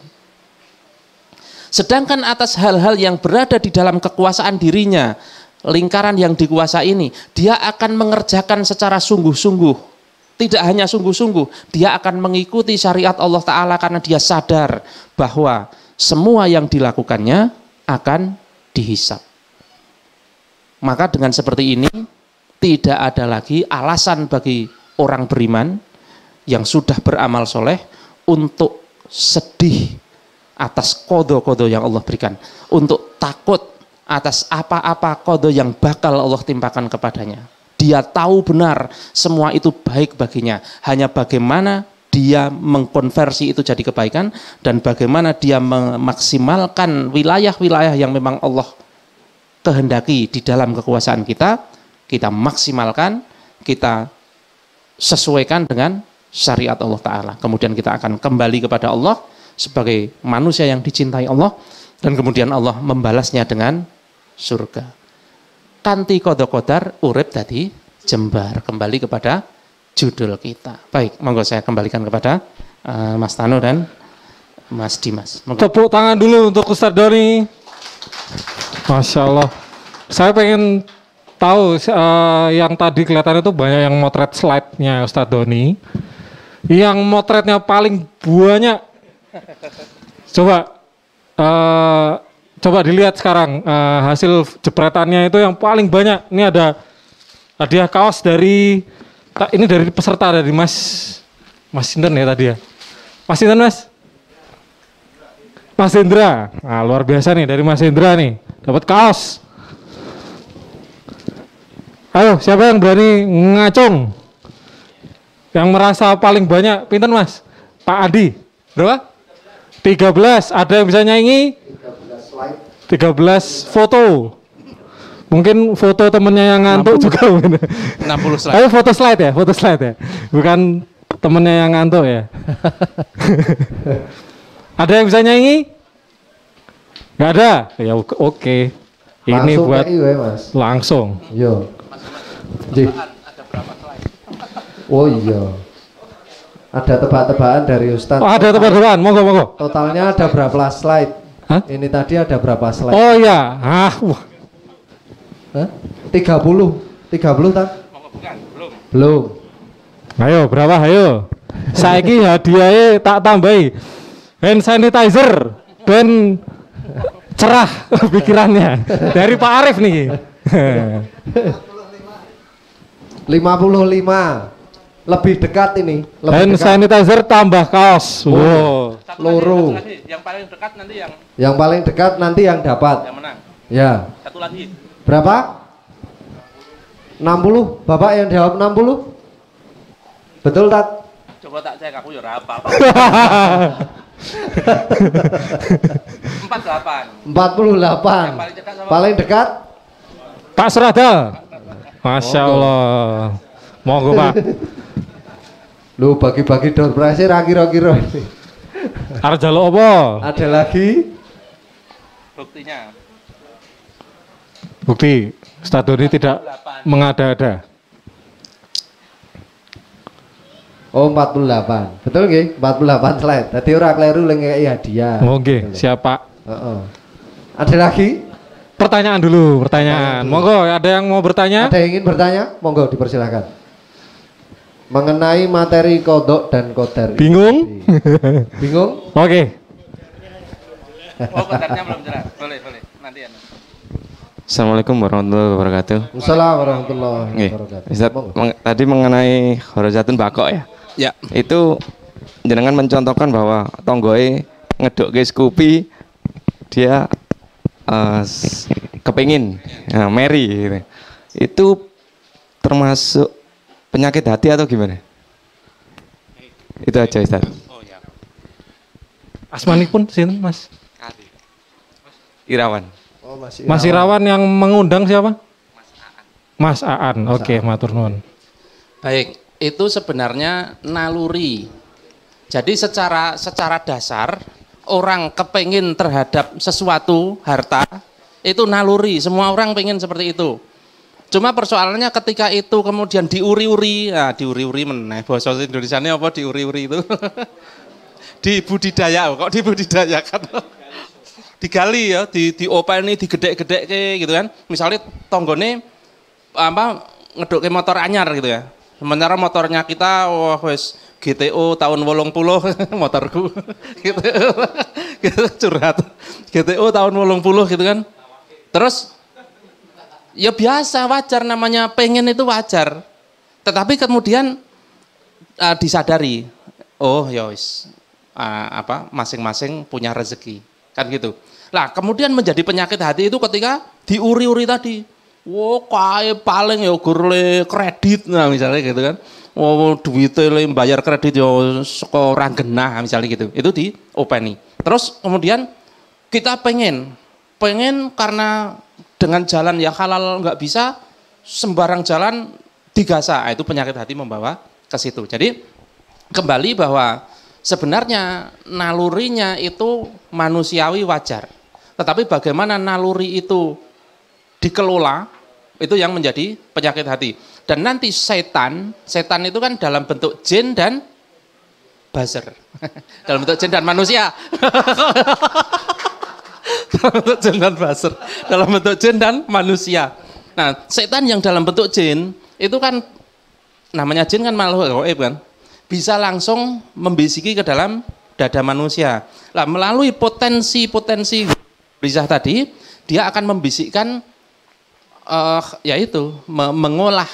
Sedangkan atas hal-hal yang berada di dalam kekuasaan dirinya, lingkaran yang dikuasai ini, dia akan mengerjakan secara sungguh-sungguh. Tidak hanya sungguh-sungguh, dia akan mengikuti syariat Allah Ta'ala karena dia sadar bahwa semua yang dilakukannya akan dihisab. Maka dengan seperti ini, tidak ada lagi alasan bagi orang beriman yang sudah beramal soleh untuk sedih atas qadha-qadha yang Allah berikan, untuk takut atas apa-apa qadha yang bakal Allah timpakan kepadanya. Dia tahu benar semua itu baik baginya. Hanya bagaimana dia mengkonversi itu jadi kebaikan dan bagaimana dia memaksimalkan wilayah-wilayah yang memang Allah kehendaki di dalam kekuasaan kita, kita maksimalkan, kita sesuaikan dengan syariat Allah Ta'ala. Kemudian kita akan kembali kepada Allah sebagai manusia yang dicintai Allah, dan kemudian Allah membalasnya dengan surga. Kanti qadha qadar urip dadi jembar. Kembali kepada judul kita. Baik, monggo saya kembalikan kepada Mas Tano dan Mas Dimas. Monggo. Tepuk tangan dulu untuk Ustadz Doni. Masya Allah. Saya pengen tahu yang tadi kelihatan itu banyak yang motret slide-nya Ustadz Doni. Yang motretnya paling banyak. Coba dilihat sekarang hasil jepretannya itu yang paling banyak. Ini ada hadiah kaos dari ini dari peserta, dari Mas Sinten ya tadi ya. Mas Sinten, Mas? Mas Hendra. Nah, luar biasa nih dari Mas Hendra nih. Dapat kaos. Ayo, siapa yang berani ngacung? Yang merasa paling banyak, pinten Mas? Pak Adi. Berapa? 13. Ada yang bisa nyanyi? 13 foto. Mungkin foto temennya yang ngantuk 60. Juga. 60 slide. Ayo foto slide ya. Bukan temennya yang ngantuk ya. Ada yang bisa nyanyi? Nggak ada? Ya oke. Ini langsung buat Mas. Langsung. Yo. Ada berapa slide? Oh iya. Ada tebak-tebakan dari Ustadz. Oh, ada tebak-tebakan. Monggo. Totalnya ada berapa slide? Hah? Ini tadi ada berapa slide? Oh iya. Wah. 30 kan? Bukan, Belum. Ayo, berapa? Ayo. Saiki hadiahnya tak tambahi. Hand sanitizer dan cerah pikirannya dari Pak Arif nih. 55. Lebih dekat ini. Hand sanitizer tambah kaos. Wow. Loro. Yang paling dekat nanti Yang paling dekat nanti yang dapat. yang menang. Ya. Satu lagi. Berapa? 60. Bapak yang jawab 60? Betul, Tat? Coba tak cek, aku ya ora hafal. 48. 48. Yang paling dekat sama Paling dekat? Pak Suradal. Masya Allah. Monggo Pak. Lu bagi-bagi door prize ra kira-kira. Arep njaluk apa? Ada lagi? buktinya. Bukti Ustadz Doni tidak mengada-ada. Oh 48. Betul nggih? 48 slide. Dadi ora kleru lek ngekeki hadiah. Oke, siapa? Heeh. Ada lagi? Pertanyaan dulu, pertanyaan. Monggo, ada yang mau bertanya? Ada yang ingin bertanya? Monggo dipersilakan. Mengenai materi kodok dan kodar. Bingung? Bingung? Oke. Oh, kodarnya belum jelas. Boleh. Nanti ya. Assalamualaikum warahmatullahi wabarakatuh. Assalamualaikum warahmatullahi Nggih, wabarakatuh. Ustaz, tadi mengenai khorojatun bakok ya. Ya. Itu jenengan mencontohkan bahwa tonggoe ngedokke Scoopy dia kepingin Mary gitu. Itu termasuk penyakit hati atau gimana? Itu aja Ustaz. Asmanipun sinten Mas? Irawan. Oh, Mas Irawan yang mengundang siapa? Mas Aan. Oke, matur nuwun. Baik, itu sebenarnya naluri. Jadi secara dasar orang kepingin terhadap sesuatu harta itu naluri. Semua orang pengen seperti itu. Cuma persoalannya ketika itu kemudian diuri-uri, diuri-uri meneh. Bahasa Indonesianya apa diuri-uri itu? Dibudidaya, kok dibudidayakan? Digali ya, diopeni, digedek-gedek gitu kan. Misalnya tonggone ngedokke motor anyar gitu ya. Sementara motornya kita wis GTO tahun 80 motorku gitu. Gitu curhat. GTO tahun 80 gitu kan. Terus ya biasa, wajar, namanya pengen itu wajar. Tetapi kemudian disadari, oh ya wis masing-masing punya rezeki. Kan gitu. Lah kemudian menjadi penyakit hati itu ketika diuri-uri tadi. Wow, kae paling ya gurle kredit, nah misalnya gitu kan. Wow, duitnya bayar kredit ya saka ora genah misalnya gitu. Itu diopeni. Terus kemudian kita pengen karena dengan jalan yang halal nggak bisa, sembarang jalan digasa. Itu penyakit hati membawa ke situ. Jadi kembali bahwa sebenarnya nalurinya itu manusiawi wajar. Tetapi bagaimana naluri itu dikelola, itu yang menjadi penyakit hati. Dan nanti setan itu kan dalam bentuk jin dan buzzer. Dalam bentuk jin dan manusia. Dalam bentuk jin dan buzzer. Dalam bentuk jin dan manusia. Nah, setan yang dalam bentuk jin, itu kan, namanya jin kan makhluk gaib kan, bisa langsung membisiki ke dalam dada manusia. Nah, melalui potensi Rizah tadi, dia akan membisikkan, yaitu mengolah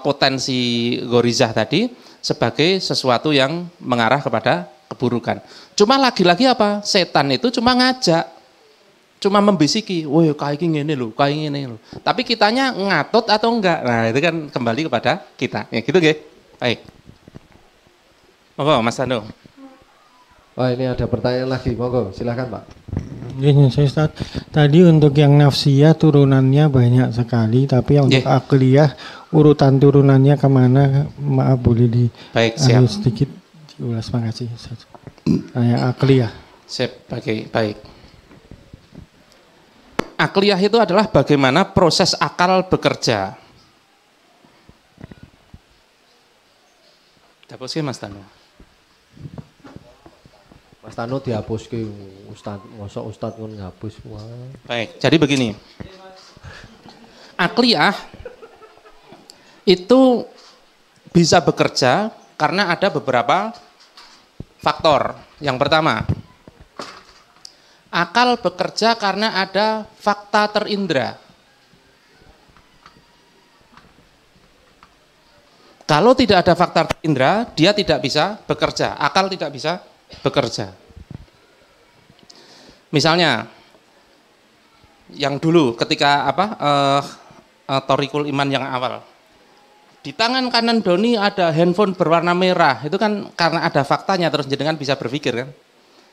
potensi gorizah tadi sebagai sesuatu yang mengarah kepada keburukan. Cuma lagi-lagi apa? Setan itu cuma ngajak, cuma membisiki, woi kayak gini loh, kayak gini loh. Tapi kitanya ngatot atau enggak? Nah itu kan kembali kepada kita. Ya gitu nggih. Baik. Monggo Mas Tanu. Oh ini ada pertanyaan lagi, monggo silakan Pak. Ini saya Ustaz. Tadi untuk yang nafsiyah turunannya banyak sekali, tapi yang untuk akliyah urutan turunannya kemana? Maaf boleh di baik, siap. Sedikit diulas, makasih Ustaz. Yang akliyah. Siap, baik. Akliyah itu adalah bagaimana proses akal bekerja. Dapus Mas Tanu. Mas Tanu dihapus ke Ustad, mosok Ustad pun ngapus. Wah. Baik, jadi begini. Akliyah itu bisa bekerja karena ada beberapa faktor. Yang pertama, akal bekerja karena ada fakta terindra. Kalau tidak ada fakta terindra, dia tidak bisa bekerja. Akal tidak bisa bekerja. Misalnya, yang dulu ketika Thoriqul Iman yang awal, di tangan kanan Doni ada handphone berwarna merah, itu kan karena ada faktanya terus jenengan bisa berpikir kan.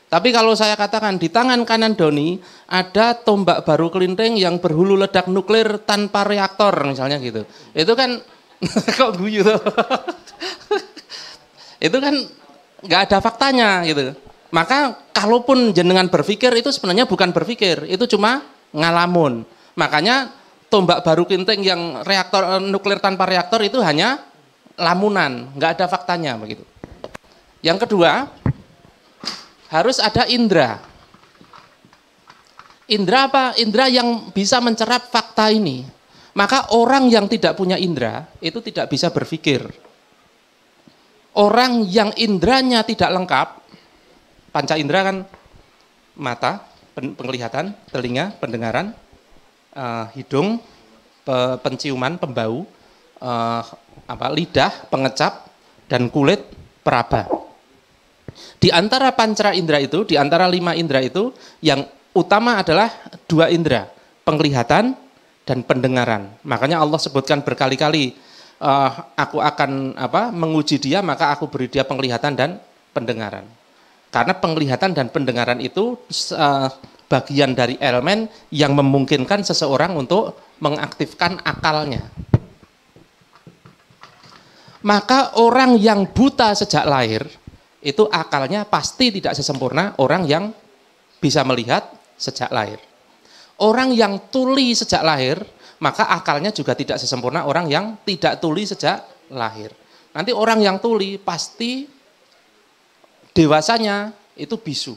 Tapi kalau saya katakan di tangan kanan Doni ada tombak baru kelinting yang berhulu ledak nuklir tanpa reaktor misalnya gitu, itu kan kok guyu tuh. Itu kan nggak ada faktanya gitu. Maka kalaupun jenengan berpikir itu sebenarnya bukan berpikir, itu cuma ngalamun. Makanya tombak baru kelinting yang reaktor nuklir tanpa reaktor itu hanya lamunan, nggak ada faktanya begitu. Yang kedua, harus ada indera. Indera apa? Indera yang bisa mencerap fakta ini. Maka orang yang tidak punya indera itu tidak bisa berpikir. Orang yang inderanya tidak lengkap, panca indera kan mata, penglihatan, telinga, pendengaran, hidung, penciuman, pembau, lidah, pengecap, dan kulit, peraba. Di antara pancara indera itu, di antara 5 indera itu, yang utama adalah 2 indera, penglihatan dan pendengaran. Makanya Allah sebutkan berkali-kali, aku akan menguji dia, maka aku beri dia penglihatan dan pendengaran. Karena penglihatan dan pendengaran itu bagian dari elemen yang memungkinkan seseorang untuk mengaktifkan akalnya. Maka orang yang buta sejak lahir, itu akalnya pasti tidak sesempurna orang yang bisa melihat sejak lahir. Orang yang tuli sejak lahir, maka akalnya juga tidak sesempurna orang yang tidak tuli sejak lahir. Nanti orang yang tuli pasti dewasanya itu bisu,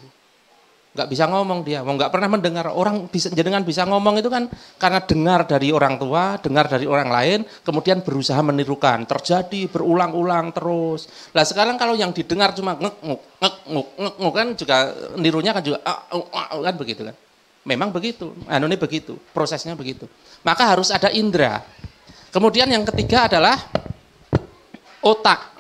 nggak bisa ngomong dia, nggak pernah mendengar. Orang jenengan bisa ngomong itu kan karena dengar dari orang tua, dengar dari orang lain, kemudian berusaha menirukan, terjadi berulang-ulang terus. Nah sekarang kalau yang didengar cuma ngek kan juga nirunya kan juga kan begitu kan. Memang begitu, ini begitu, prosesnya begitu. Maka harus ada indera. Kemudian yang ketiga adalah otak.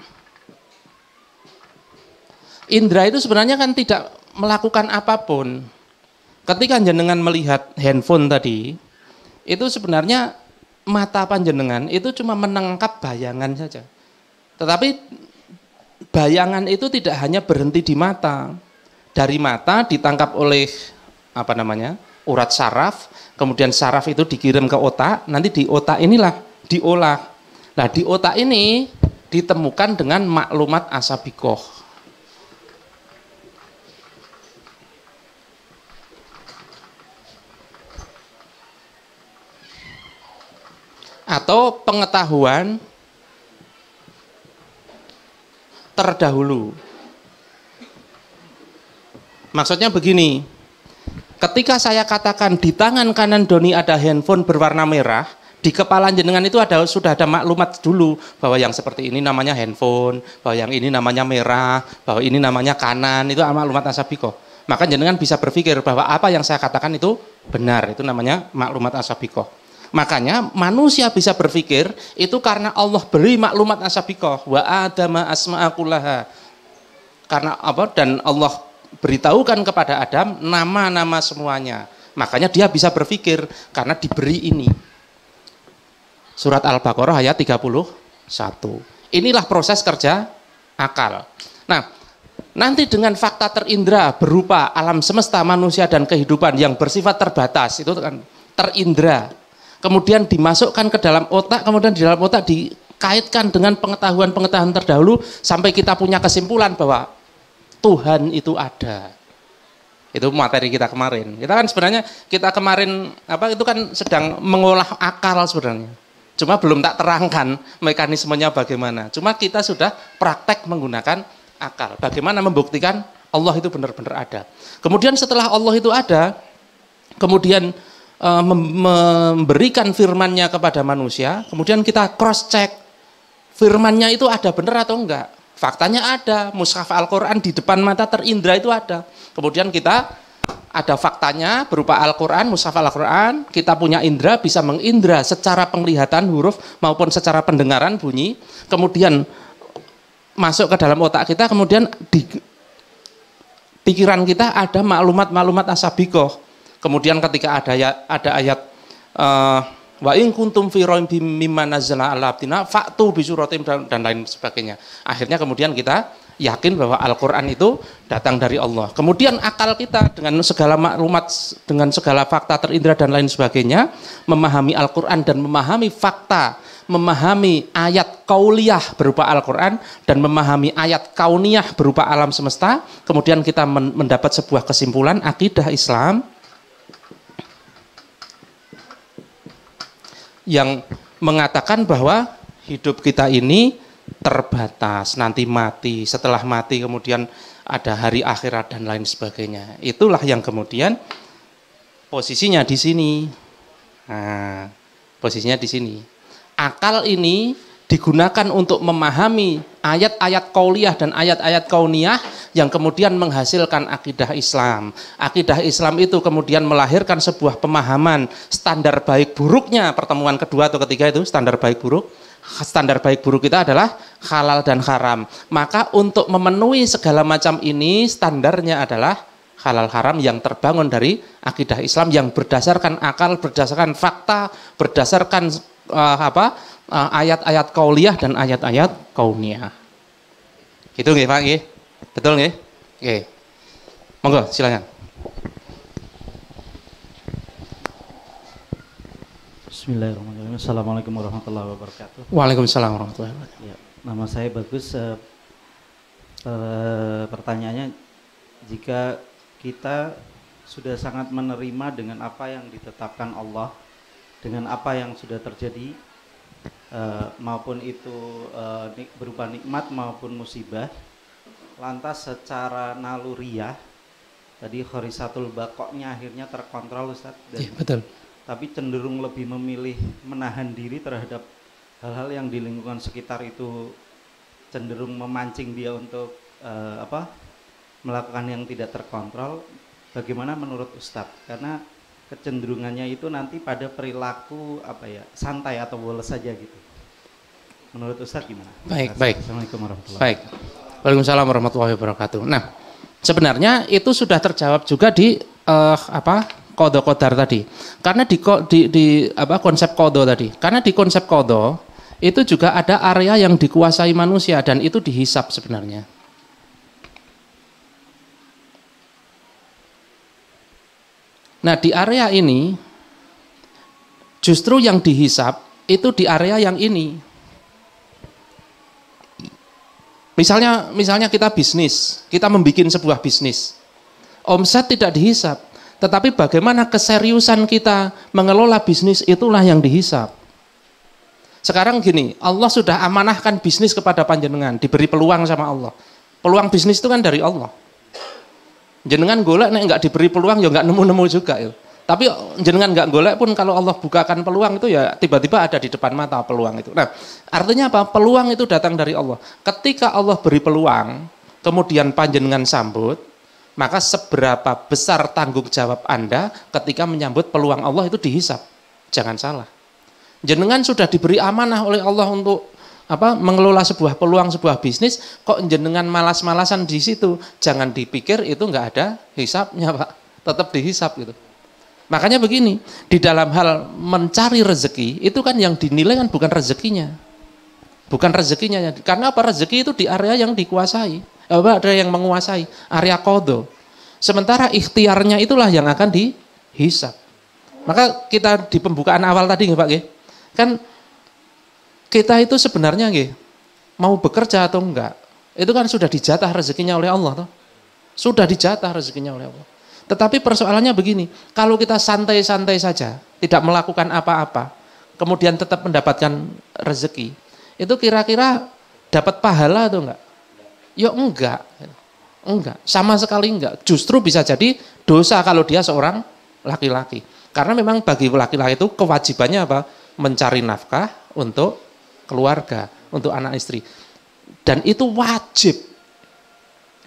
Indra itu sebenarnya kan tidak melakukan apapun. Ketika jenengan melihat handphone tadi, itu sebenarnya mata panjenengan itu cuma menangkap bayangan saja. Tetapi bayangan itu tidak hanya berhenti di mata. Dari mata ditangkap oleh urat saraf, kemudian saraf itu dikirim ke otak, nanti di otak inilah diolah. Nah, di otak ini ditemukan dengan maklumat asabikoh. Atau pengetahuan terdahulu. Maksudnya begini, ketika saya katakan di tangan kanan Doni ada handphone berwarna merah, di kepala jenengan itu sudah ada maklumat dulu bahwa yang seperti ini namanya handphone, bahwa yang ini namanya merah, bahwa ini namanya kanan, itu maklumat asabikoh. Maka jenengan bisa berpikir bahwa apa yang saya katakan itu benar, itu namanya maklumat asabikoh. Makanya manusia bisa berpikir itu karena Allah beri maklumat asabikoh, wa adama asma'akullaha. Karena apa? Dan Allah beritahukan kepada Adam nama-nama semuanya. Makanya dia bisa berpikir karena diberi ini. Surat Al-Baqarah ayat 31. Inilah proses kerja akal. Nah, nanti dengan fakta terindra berupa alam semesta, manusia dan kehidupan yang bersifat terbatas, itu kan terindra. Kemudian dimasukkan ke dalam otak, kemudian di dalam otak dikaitkan dengan pengetahuan-pengetahuan terdahulu sampai kita punya kesimpulan bahwa Tuhan itu ada. Itu materi kita kemarin. Kita kemarin itu kan sedang mengolah akal sebenarnya. Cuma belum tak terangkan mekanismenya bagaimana. Cuma kita sudah praktek menggunakan akal. Bagaimana membuktikan Allah itu benar-benar ada. Kemudian setelah Allah itu ada, kemudian memberikan firman-Nya kepada manusia, kemudian kita cross check firman-Nya itu ada benar atau enggak. Faktanya ada, mushaf Al-Quran di depan mata terindra itu ada. Kemudian kita ada faktanya berupa Al-Quran, mushaf Al-Quran, kita punya indra, bisa mengindra secara penglihatan huruf maupun secara pendengaran bunyi, kemudian masuk ke dalam otak kita, kemudian di pikiran kita ada maklumat-maklumat asabikoh. Kemudian ketika ada ayat wa in kuntum fi raibim mimma nazzala ala abdina fa'tu bi suratin dan lain sebagainya. Akhirnya kemudian kita yakin bahwa Al-Qur'an itu datang dari Allah. Kemudian akal kita dengan segala maklumat, dengan segala fakta terindra dan lain sebagainya, memahami Al-Qur'an dan memahami fakta, memahami ayat kauliyah berupa Al-Qur'an dan memahami ayat kauniyah berupa alam semesta, kemudian kita mendapat sebuah kesimpulan akidah Islam yang mengatakan bahwa hidup kita ini terbatas, nanti mati, setelah mati kemudian ada hari akhirat dan lain sebagainya. Itulah yang kemudian posisinya di sini. Nah, posisinya di sini. Akal ini digunakan untuk memahami ayat-ayat qauliyah dan ayat-ayat kauniyah yang kemudian menghasilkan akidah Islam. Akidah Islam itu kemudian melahirkan sebuah pemahaman standar baik buruknya pertemuan kedua atau ketiga itu standar baik buruk. Standar baik buruk kita adalah halal dan haram. Maka untuk memenuhi segala macam ini standarnya adalah halal haram yang terbangun dari akidah Islam yang berdasarkan akal, berdasarkan fakta, berdasarkan ayat-ayat kauliyah dan ayat-ayat kauniyah. Gitu nggih Pak nggih? Betul nggih? Oke. Monggo silakan. Bismillahirrahmanirrahim. Assalamualaikum warahmatullahi wabarakatuh. Waalaikumsalam warahmatullahi wabarakatuh. Ya, nama saya Bagus. Pertanyaannya, jika kita sudah sangat menerima dengan apa yang ditetapkan Allah, dengan apa yang sudah terjadi, maupun itu berupa nikmat maupun musibah, lantas secara naluriah, tadi khorisatul baqoknya akhirnya terkontrol Ustaz, dan betul. Tapi cenderung lebih memilih menahan diri terhadap hal-hal yang di lingkungan sekitar itu cenderung memancing dia untuk melakukan yang tidak terkontrol. Bagaimana menurut Ustadz? Karena kecenderungannya itu nanti pada perilaku santai atau woles saja gitu. Menurut Ustadz gimana? Baik. Assalamualaikum warahmatullahi wabarakatuh. Baik. Waalaikumsalam warahmatullahi wabarakatuh. Nah, sebenarnya itu sudah terjawab juga di qadha qadar tadi. Karena di konsep qadha tadi. Karena di konsep qadha itu juga ada area yang dikuasai manusia dan itu dihisab sebenarnya. Nah, di area ini justru yang dihisap itu di area yang ini. Misalnya kita bisnis, kita membuat sebuah bisnis. Omset tidak dihisap, tetapi bagaimana keseriusan kita mengelola bisnis itulah yang dihisap. Sekarang gini, Allah sudah amanahkan bisnis kepada panjenengan, diberi peluang sama Allah. Peluang bisnis itu kan dari Allah. Jenengan golek nek enggak diberi peluang ya enggak nemu-nemu juga ya. Tapi jenengan enggak golek pun kalau Allah bukakan peluang itu ya tiba-tiba ada di depan mata peluang itu. Nah, artinya apa? Peluang itu datang dari Allah. Ketika Allah beri peluang, kemudian panjenengan sambut, maka seberapa besar tanggung jawab Anda ketika menyambut peluang Allah itu dihisap. Jangan salah. Jenengan sudah diberi amanah oleh Allah untuk mengelola sebuah peluang, sebuah bisnis, kok jenengan malas-malasan di situ. Jangan dipikir itu enggak ada hisapnya, Pak. Tetap dihisap gitu. Makanya begini, di dalam hal mencari rezeki, itu kan yang dinilai kan bukan rezekinya. Bukan rezekinya. Karena apa? Rezeki itu di area yang dikuasai. Ada yang menguasai, area qadha. Sementara ikhtiarnya itulah yang akan dihisap. Maka kita di pembukaan awal tadi Pak nggih, kan kita itu sebenarnya mau bekerja atau enggak, itu kan sudah dijatah rezekinya oleh Allah toh. Sudah dijatah rezekinya oleh Allah. Tetapi persoalannya begini, kalau kita santai-santai saja, tidak melakukan apa-apa, kemudian tetap mendapatkan rezeki, itu kira-kira dapat pahala atau enggak? Ya enggak. Enggak, sama sekali enggak. Justru bisa jadi dosa kalau dia seorang laki-laki. Karena memang bagi laki-laki itu kewajibannya apa? Mencari nafkah untuk keluarga, untuk anak istri. Dan itu wajib.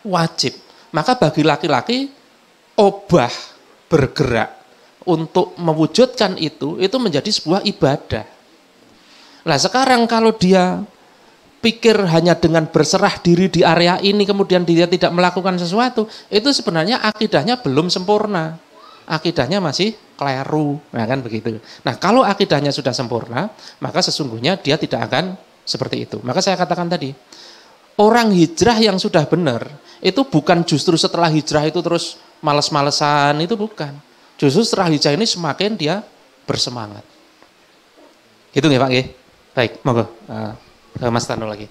Wajib. Maka bagi laki-laki obah bergerak untuk mewujudkan itu menjadi sebuah ibadah. Nah sekarang kalau dia pikir hanya dengan berserah diri di area ini kemudian dia tidak melakukan sesuatu, itu sebenarnya akidahnya belum sempurna. Akidahnya masih keliru, nah kan begitu. Nah kalau akidahnya sudah sempurna, maka sesungguhnya dia tidak akan seperti itu. Maka saya katakan tadi, orang hijrah yang sudah benar, itu bukan justru setelah hijrah itu terus males-malesan, itu bukan. Justru setelah hijrah ini semakin dia bersemangat. Gitu nggih Pak nggih? Baik, monggo. Ke Mas Tano lagi.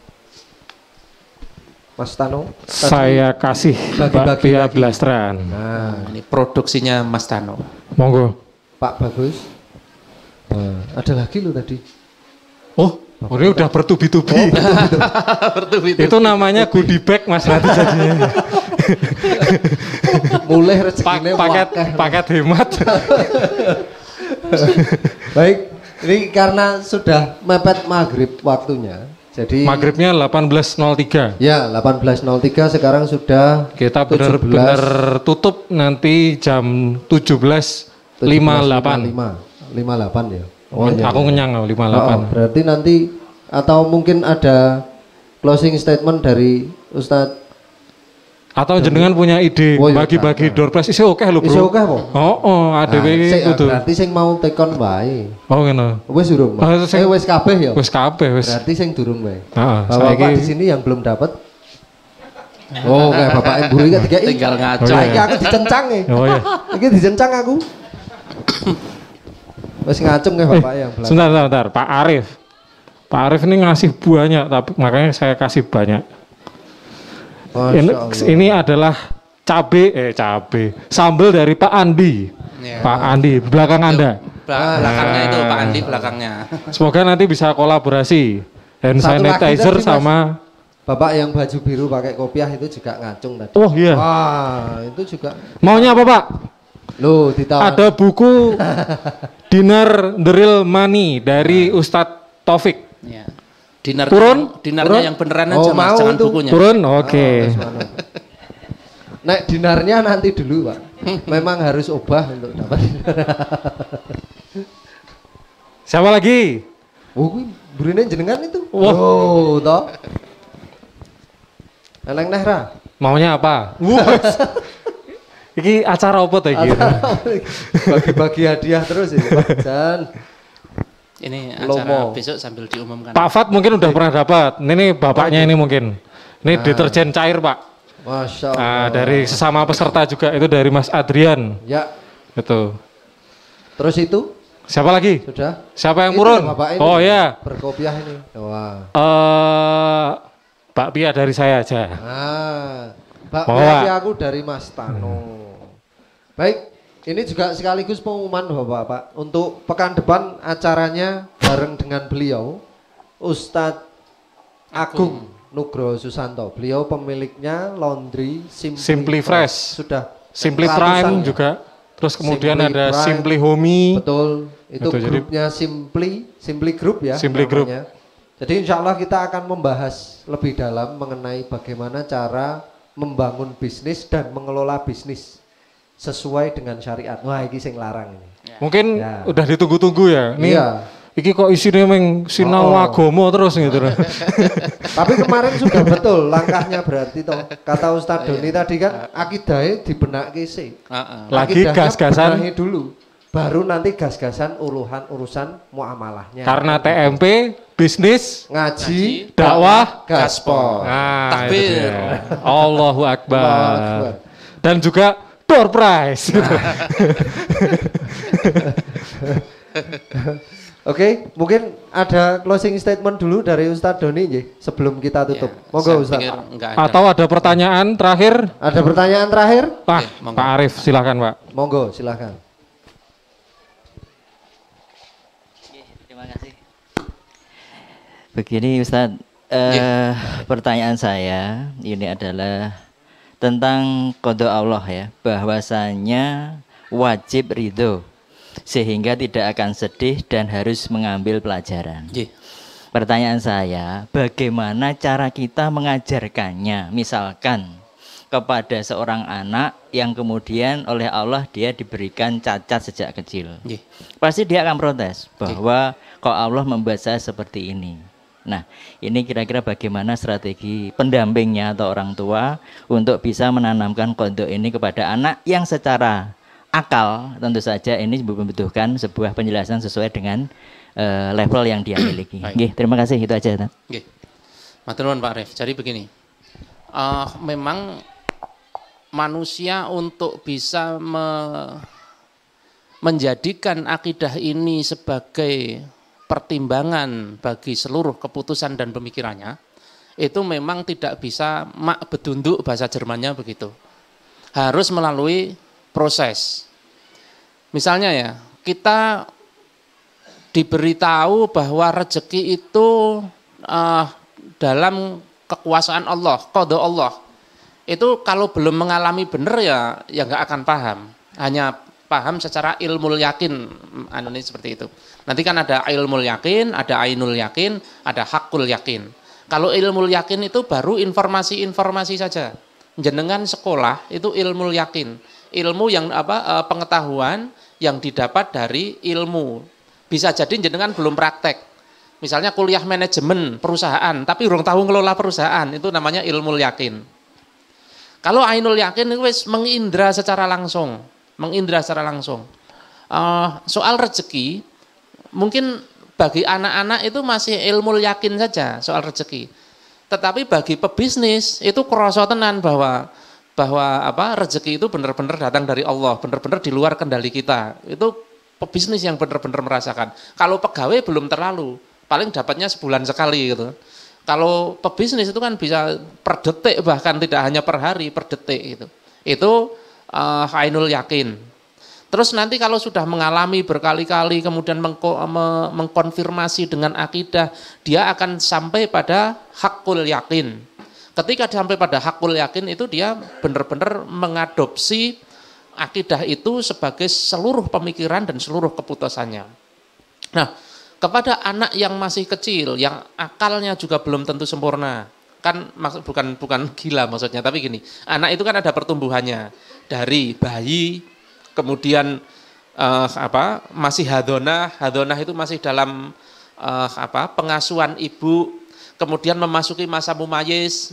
Mas Tano. Saya kasih Bagi-bagi Pak lagi. Blastran. Nah, ini produksinya Mas Tano. Monggo. Pak Bagus. Ada lagi lo tadi. Oh, ini udah bertubi-tubi. Itu namanya goodie bag Mas nanti jadinya. Mulai rezekinya Paket hemat. Baik, ini karena sudah mepet maghrib waktunya. Jadi Maghribnya 18.03. ya 18.03 sekarang sudah Kita benar-benar tutup nanti jam 17.58. 58 ya. Oh, iya, Aku iya. kenyang 58. Berarti nanti atau mungkin ada closing statement dari Ustadz. Atau jenengan punya ide Oh, iya, bagi-bagi nah. door prize isi oke lho, Bro. Isi oke po? Ada kudu. Berarti sing mau tekon wae. Oh ngono. Wis durung. Wis kabeh ya. Wis kabeh wis. Berarti sing durung wae. Heeh, Bapak di sini yang belum dapat. Oh, kayak Bapak yang buri ketiga ini. Tinggal ngaco. Saiki aku dicencang nih. Oh iya. Iki dicencang aku. Wis ngacung kayak Bapak yang belakang. Sebentar. Pak Arif. Pak Arif ini ngasih banyak, tapi makanya saya kasih banyak. Ini adalah cabe sambal dari Pak Andi. Ya. Pak Andi belakang Anda. Belakangnya itu Pak Andi belakangnya. Semoga nanti bisa kolaborasi hand Satu lagi sanitizer tadi, Mas. sama Bapak yang baju biru pakai kopiah itu juga ngacung tadi. Oh iya. Wah, itu juga. Maunya apa Pak? Loh, ditawar. Ada buku Dinar The Real Money dari Ustadz Taufik. Ya. Dinarnya Turun? yang beneran Oh, aja Mas, mau jangan itu. bukunya. Turun? Oke. Nek dinarnya nanti dulu, Pak. Memang harus obah untuk dapat dinar. Siapa lagi? Oh, kuwi burine jenengan itu. Wah. Oh, toh. Eleng Nehra. Maunya apa? Iki acara apa tuh iki? Bagi-bagi hadiah terus ini, Pak. Jan. Ini Lomo. acara besok sambil diumumkan. Pak Fat mungkin udah pernah dapat. Ini bapaknya ini mungkin. Ini deterjen cair Pak. Masya Allah. Dari sesama peserta juga itu dari Mas Adrian. Ya, Betul. Terus itu Siapa lagi? sudah? Siapa yang Itu turun? Bapak ini, Oh ya. berkopiah ini. Wah. Pak Pia dari saya aja. Mbak Bawa. Pia aku dari Mas Tano. Baik, ini juga sekaligus pengumuman Bapak-Bapak. Untuk pekan depan acaranya bareng dengan beliau, Ustadz Agung Nugroho Susanto. Beliau pemiliknya Laundry Simply Fresh. Sudah Simply ratusan Prime ya. juga. Terus kemudian Simply ada Prime. Simply Homey. Betul, itu Betul, jadi- grupnya Simply Group ya. Simply Group. namanya. Jadi insya Allah kita akan membahas lebih dalam mengenai bagaimana cara membangun bisnis dan mengelola bisnis sesuai dengan syariat. Wah, ini sing larang ini. Mungkin Ya. udah ditunggu-tunggu ya. Ini Iya. iki kok isinya meng sinau agama terus gitu. Tapi kemarin sudah betul langkahnya berarti toh. Kata Ustadz Doni tadi kan akidahnya dibenak sih. Lagi gas-gasan. benahi dulu. Baru nanti gas-gasan urusan muamalahnya. Karena TMP bisnis Ngaji, dakwah gaspol. Nah, itu Takbir. dia. Allahu Allahu Akbar. Akbar. Dan juga door prize gitu. Oke, mungkin ada closing statement dulu dari Ustadz Doni nggih, sebelum kita tutup. Monggo Ustadz. Atau ada pertanyaan terakhir? Ada pertanyaan terakhir? Pak, monggo. Pak Arif silakan Pak. Monggo, silakan. Terima kasih. Begini Ustadz, pertanyaan saya ini adalah tentang qada Allah ya, bahwasanya wajib ridho sehingga tidak akan sedih dan harus mengambil pelajaran. Pertanyaan saya, bagaimana cara kita mengajarkannya? Misalkan kepada seorang anak yang kemudian oleh Allah dia diberikan cacat sejak kecil. Pasti dia akan protes bahwa kok Allah membuat saya seperti ini. Nah, ini kira-kira bagaimana strategi pendampingnya atau orang tua untuk bisa menanamkan qada ini kepada anak yang secara akal tentu saja ini membutuhkan sebuah penjelasan sesuai dengan level yang dia miliki. Nggih, terima kasih, itu aja. Nggih. Matur nuwun Pak Arif. Jadi begini. Memang manusia untuk bisa menjadikan akidah ini sebagai pertimbangan bagi seluruh keputusan dan pemikirannya, itu memang tidak bisa mak bedunduk, bahasa Jermannya begitu. Harus melalui proses. Misalnya ya, kita diberitahu bahwa rezeki itu dalam kekuasaan Allah, qada Allah. Itu kalau belum mengalami benar ya nggak akan paham. Hanya paham secara ilmu yakin, ini seperti itu. Nanti kan ada ilmu yakin, ada ainul yakin, ada hakul yakin. Kalau ilmu yakin itu baru informasi-informasi saja. Jenengan sekolah itu ilmu yakin, ilmu yang pengetahuan yang didapat dari ilmu. Bisa jadi jenengan belum praktek. Misalnya kuliah manajemen perusahaan, tapi urung tahu ngelola perusahaan, itu namanya ilmu yakin. Kalau ainul yakin itu wis mengindra secara langsung. Soal rezeki, mungkin bagi anak-anak itu masih ilmu yakin saja soal rezeki. Tetapi bagi pebisnis itu kerasa tenan bahwa rezeki itu benar-benar datang dari Allah, benar-benar di luar kendali kita. Itu pebisnis yang benar-benar merasakan. Kalau pegawai belum terlalu, paling dapatnya sebulan sekali gitu. Kalau pebisnis itu kan bisa per detik, bahkan tidak hanya per hari, per detik gitu. Itu ainul yakin. Terus nanti kalau sudah mengalami berkali-kali kemudian mengkonfirmasi dengan akidah, dia akan sampai pada hakul yakin. Ketika sampai pada hakul yakin itu dia benar-benar mengadopsi akidah itu sebagai seluruh pemikiran dan seluruh keputusannya. Nah, kepada anak yang masih kecil, yang akalnya juga belum tentu sempurna, kan maksud bukan gila maksudnya, tapi gini, anak itu kan ada pertumbuhannya dari bayi, kemudian masih hadonah itu masih dalam pengasuhan ibu, kemudian memasuki masa mumayyiz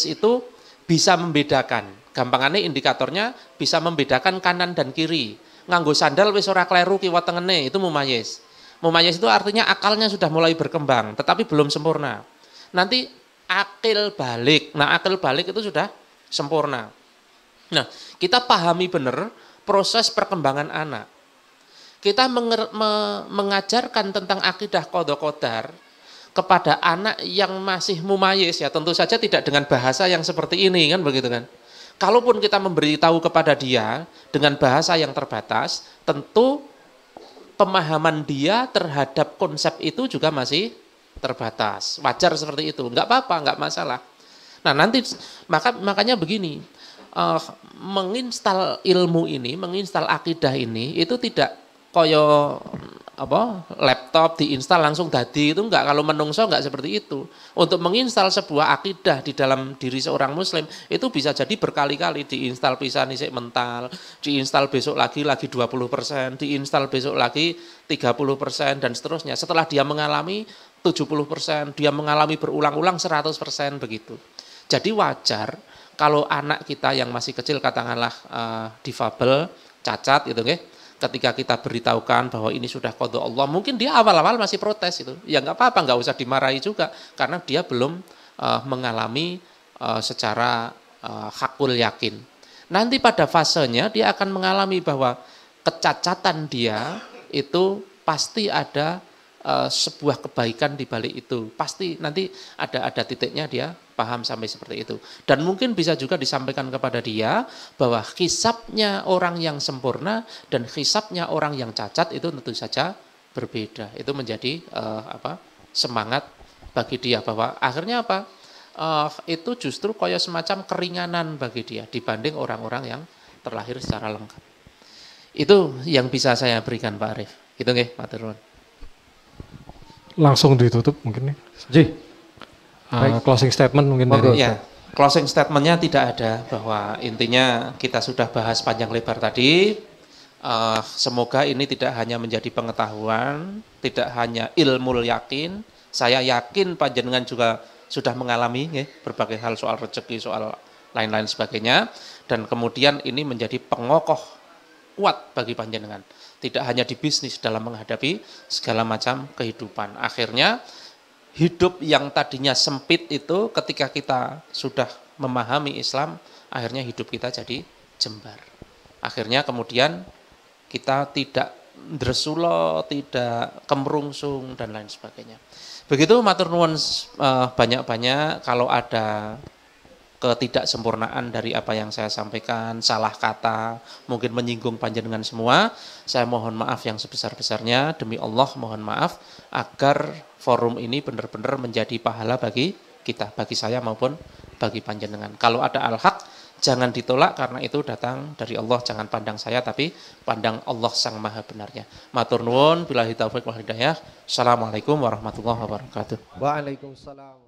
itu bisa membedakan, gampangannya indikatornya bisa membedakan kanan dan kiri, nganggo sandal wis ora kleru kiwa tengene, itu mumayyiz. Mumayyiz itu artinya akalnya sudah mulai berkembang, tetapi belum sempurna. Nanti akil balik, nah akil balik itu sudah sempurna. Nah, kita pahami benar proses perkembangan anak. Kita mengajarkan tentang akidah qadha qadar kepada anak yang masih mumayyiz, ya tentu saja tidak dengan bahasa yang seperti ini kan begitu kan. Kalaupun kita memberitahu kepada dia dengan bahasa yang terbatas, tentu pemahaman dia terhadap konsep itu juga masih terbatas. Wajar seperti itu, nggak apa-apa, nggak masalah. Nah nanti makanya begini, menginstal ilmu ini, menginstal akidah ini itu tidak koyo laptop diinstal langsung dadi, itu enggak. Kalau menungso enggak seperti itu. Untuk menginstal sebuah akidah di dalam diri seorang muslim itu bisa jadi berkali-kali, diinstal pisan isik mental, diinstal besok lagi 20%, diinstal besok lagi 30% dan seterusnya. Setelah dia mengalami 70%, dia mengalami berulang-ulang 100% begitu. Jadi wajar kalau anak kita yang masih kecil, katakanlah difabel, cacat gitu nggih, ketika kita beritahukan bahwa ini sudah qadha Allah, mungkin dia awal-awal masih protes itu. Ya nggak apa-apa, nggak usah dimarahi juga karena dia belum mengalami secara hakul yakin. Nanti pada fasenya dia akan mengalami bahwa kecacatan dia itu pasti ada sebuah kebaikan di balik itu. Pasti nanti ada titiknya dia paham sampai seperti itu. Dan mungkin bisa juga disampaikan kepada dia bahwa hisabnya orang yang sempurna dan hisabnya orang yang cacat itu tentu saja berbeda. Itu menjadi semangat bagi dia bahwa akhirnya itu justru kayak semacam keringanan bagi dia dibanding orang-orang yang terlahir secara lengkap. Itu yang bisa saya berikan Pak Arif. Gitu nggih, matur nuwun. Langsung ditutup mungkin nih. Closing statement mungkin dari ya, closing statementnya tidak ada, bahwa intinya kita sudah bahas panjang lebar tadi. Semoga ini tidak hanya menjadi pengetahuan, tidak hanya ilmu yakin. Saya yakin panjenengan juga sudah mengalami berbagai hal, soal rezeki, soal lain-lain sebagainya, dan kemudian ini menjadi pengokoh kuat bagi panjenengan. Tidak hanya di bisnis, dalam menghadapi segala macam kehidupan. Akhirnya hidup yang tadinya sempit itu ketika kita sudah memahami Islam, akhirnya hidup kita jadi jembar. Akhirnya kemudian kita tidak dresulo, tidak kemerungsung dan lain sebagainya. Begitu matur nuwun banyak-banyak. Kalau ada ketidaksempurnaan dari apa yang saya sampaikan, salah kata, mungkin menyinggung panjenengan semua, saya mohon maaf yang sebesar-besarnya. Demi Allah mohon maaf agar forum ini benar-benar menjadi pahala bagi kita, bagi saya maupun bagi panjenengan. Kalau ada al-haq, jangan ditolak karena itu datang dari Allah. Jangan pandang saya tapi pandang Allah sang maha benarnya. Matur nuwun, billahi taufiq wal hidayah. Assalamualaikum warahmatullahi wabarakatuh. Waalaikumsalam.